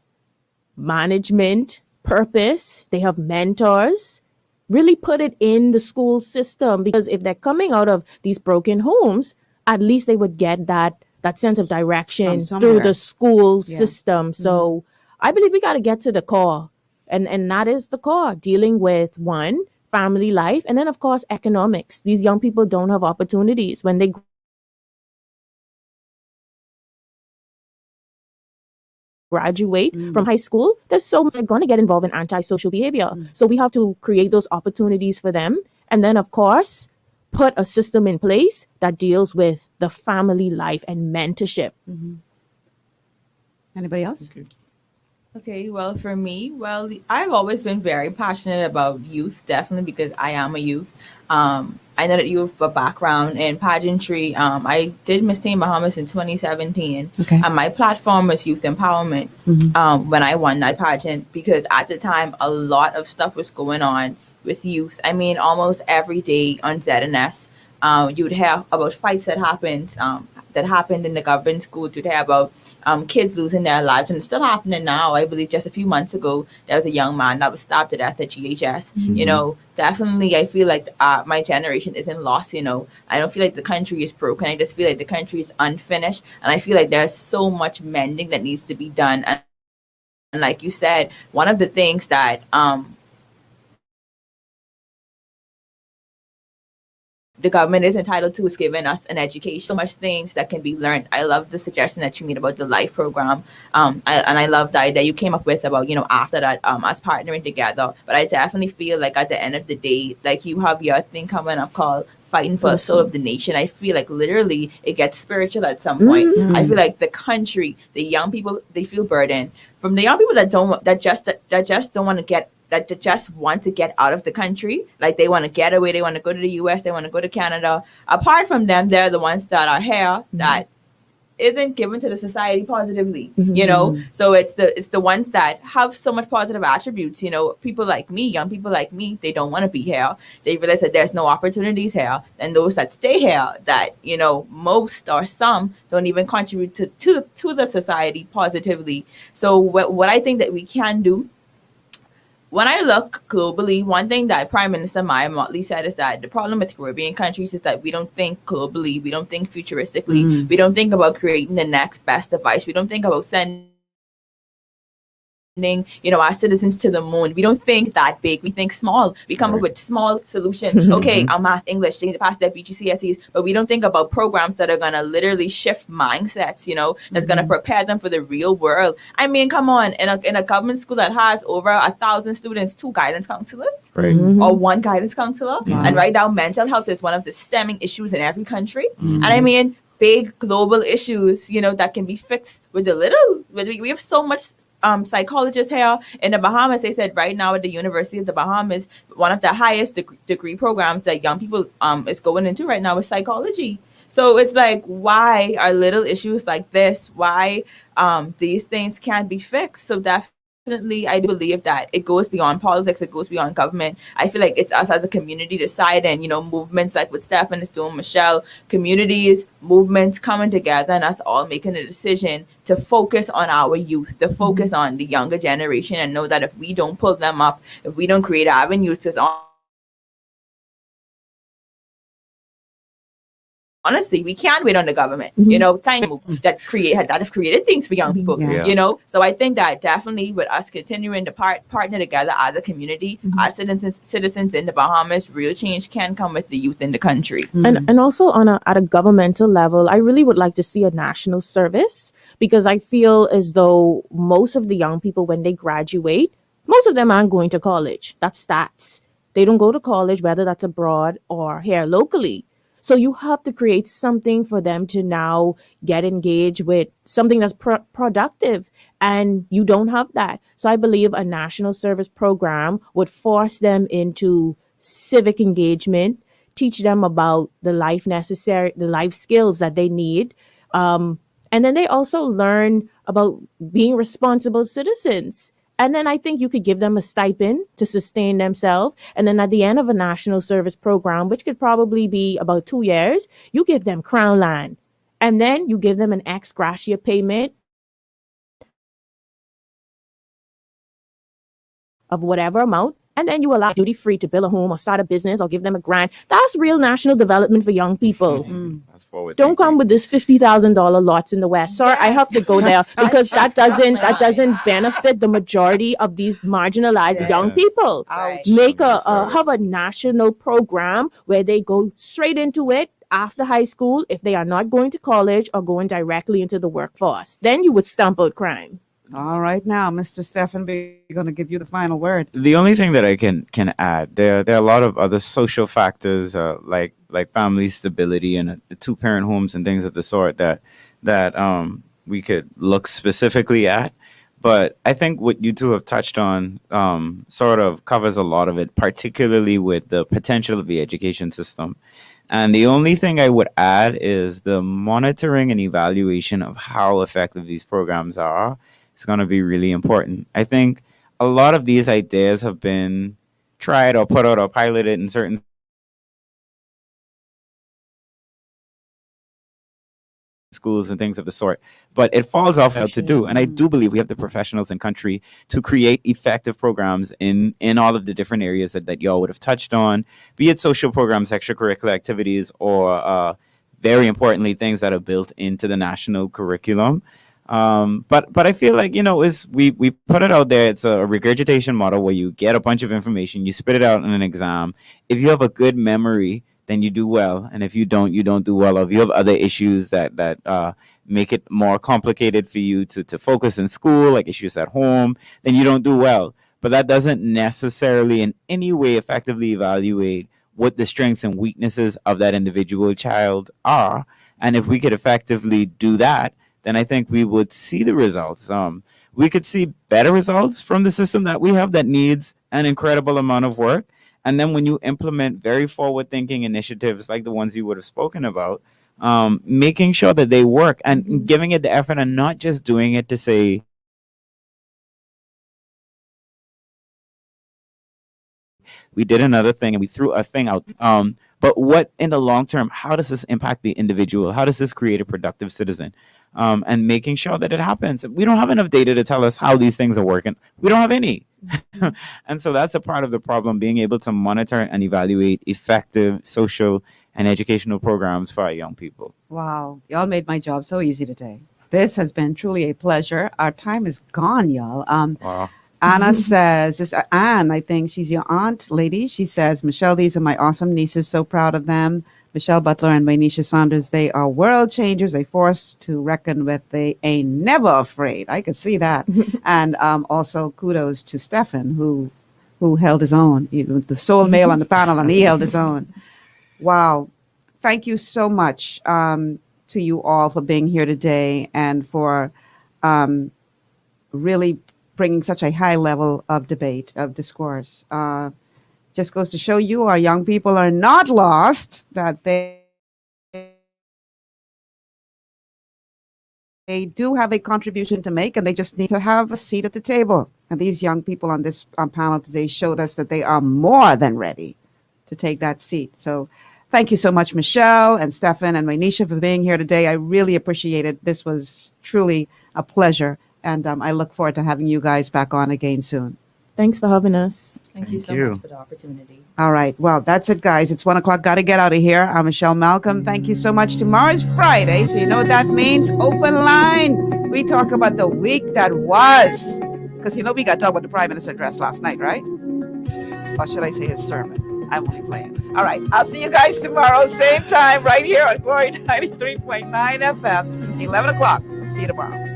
management, purpose. They have mentors. Really put it in the school system, because if they're coming out of these broken homes, at least they would get that sense of direction through the school system. So I believe we got to get to the core. And that is the core, dealing with one, family life, and then of course economics. These young people don't have opportunities when they graduate from high school. There's so much they're going to get involved in antisocial behavior. So we have to create those opportunities for them. And then of course, put a system in place that deals with the family life and mentorship. Anybody else? Okay, well, for me, I've always been very passionate about youth, definitely because I am a youth. I know that you have a background in pageantry. I did Miss Teen Bahamas in 2017. And my platform was youth empowerment when I won that pageant, because at the time, a lot of stuff was going on with youth. I mean, almost every day on ZNS, you would hear about fights that happened in the government school. You'd hear about kids losing their lives, and it's still happening now. I believe just a few months ago, there was a young man that was stabbed to death at GHS. Definitely, I feel like my generation isn't lost. I don't feel like the country is broken. I just feel like the country is unfinished, and I feel like there's so much mending that needs to be done. And like you said, one of the things that the government is entitled to is giving us an education. So much things that can be learned. I love the suggestion that you made about the life program. I love the idea you came up with about, after that, us partnering together. But I definitely feel like at the end of the day, like you have your thing coming up called Fighting for the Soul of the Nation. I feel like literally it gets spiritual at some point. I feel like the country, the young people, they feel burdened. From the young people that just want to get out of the country, like they want to get away, they want to go to the US, they want to go to Canada. Apart from them, they're the ones that are here that isn't given to the society positively, So it's the ones that have so much positive attributes, people like me, young people like me, they don't want to be here. They realize that there's no opportunities here, and those that stay here, that most or some don't even contribute to the society positively. So what I think that we can do, when I look globally, one thing that Prime Minister Maya Motley said is that the problem with Caribbean countries is that we don't think globally, we don't think futuristically, we don't think about creating the next best device, we don't think about sending our citizens to the moon. We don't think that big. We think small. We come up with small solutions. Okay, our math, English, they need to pass their BGCSEs, but we don't think about programs that are going to literally shift mindsets, that's going to prepare them for the real world. I mean, come on, in a government school that has over 1,000 students, 2 guidance counselors, or 1 guidance counselor, and right now mental health is one of the stemming issues in every country. And I mean, big global issues, that can be fixed with a little. We have so much psychologists here in the Bahamas. They said right now at the University of the Bahamas, one of the highest degree programs that young people is going into right now is psychology. So it's like, why are little issues like this? Why these things can't be fixed? So definitely, I do believe that it goes beyond politics. It goes beyond government. I feel like it's us as a community deciding, movements like what Steffon is doing, Michelle, communities, movements coming together, and us all making a decision to focus on our youth, to focus on the younger generation, and know that if we don't pull them up, if we don't create avenues to honestly, we can't wait on the government, tiny move that have created things for young people, So I think that definitely with us continuing to partner together as a community, as citizens in the Bahamas, real change can come with the youth in the country. And also at a governmental level, I really would like to see a national service, because I feel as though most of the young people, when they graduate, most of them aren't going to college. That's stats. They don't go to college, whether that's abroad or here locally. So you have to create something for them to now get engaged with, something that's productive, and you don't have that. So I believe a national service program would force them into civic engagement, teach them about the life skills that they need. And then they also learn about being responsible citizens. And then I think you could give them a stipend to sustain themselves. And then at the end of a national service program, which could probably be about 2 years, you give them Crown Land. And then you give them an ex gratia payment of whatever amount. And then you allow duty free to build a home or start a business or give them a grant. That's real national development for young people. That's forward. Don't come with this $50,000 lots in the West. Sorry, I have to go there because that doesn't benefit the majority of these marginalized young people. Make have a national program where they go straight into it after high school if they are not going to college or going directly into the workforce. Then you would stamp out crime. All right, now, Mr. Steffon, we're going to give you the final word. The only thing that I can add, there are a lot of other social factors like family stability and 2-parent homes and things of the sort that we could look specifically at. But I think what you two have touched on sort of covers a lot of it, particularly with the potential of the education system. And the only thing I would add is the monitoring and evaluation of how effective these programs are. It's going to be really important. I think a lot of these ideas have been tried or put out or piloted in certain schools and things of the sort, but it falls off how to do. And I do believe we have the professionals in country to create effective programs in all of the different areas that y'all would have touched on, be it social programs, extracurricular activities, or very importantly, things that are built into the national curriculum. But I feel like, we put it out there. It's a regurgitation model where you get a bunch of information, you spit it out in an exam. If you have a good memory, then you do well. And if you don't, you don't do well. Or if you have other issues that make it more complicated for you to focus in school, like issues at home, then you don't do well. But that doesn't necessarily in any way effectively evaluate what the strengths and weaknesses of that individual child are. And if we could effectively do that, then I think we would see the results. We could see better results from the system that we have that needs an incredible amount of work. And then when you implement very forward-thinking initiatives like the ones you would have spoken about, making sure that they work and giving it the effort and not just doing it to say, we did another thing and we threw a thing out. But what in the long term, how does this impact the individual? How does this create a productive citizen? and making sure that it happens. We don't have enough data to tell us how these things are working. We don't have any. And so that's a part of the problem, being able to monitor and evaluate effective social and educational programs for our young people. Wow, y'all made my job so easy today. This has been truly a pleasure. Our time is gone, y'all. Wow. Anna says, this Anne, I think she's your aunt, lady. She says, Michelle, these are my awesome nieces. So proud of them. Michelle Butler and Waynisha Saunders, they are world changers, a force to reckon with. They ain't never afraid. I could see that. And also kudos to Steffon, who held his own. The sole male on the panel, and he held his own. Wow. Thank you so much to you all for being here today and for really bringing such a high level of debate, of discourse. Just goes to show you our young people are not lost, that they do have a contribution to make, and they just need to have a seat at the table. And these young people on this panel today showed us that they are more than ready to take that seat. So thank you so much, Michelle and Steffon and Waynisha, for being here today. I really appreciate it. This was truly a pleasure, and I look forward to having you guys back on again soon. Thanks for having us. Thank you so much for the opportunity. All right. Well, that's it, guys. It's 1 o'clock. Got to get out of here. I'm Michelle Malcolm. Thank you so much. Tomorrow's Friday, so you know what that means. Open line. We talk about the week that was. Because, we got to talk about the Prime Minister's address last night, right? Or should I say his sermon? I'm only playing. All right. I'll see you guys tomorrow, same time, right here on Glory 93.9 FM, 11 o'clock. See you tomorrow.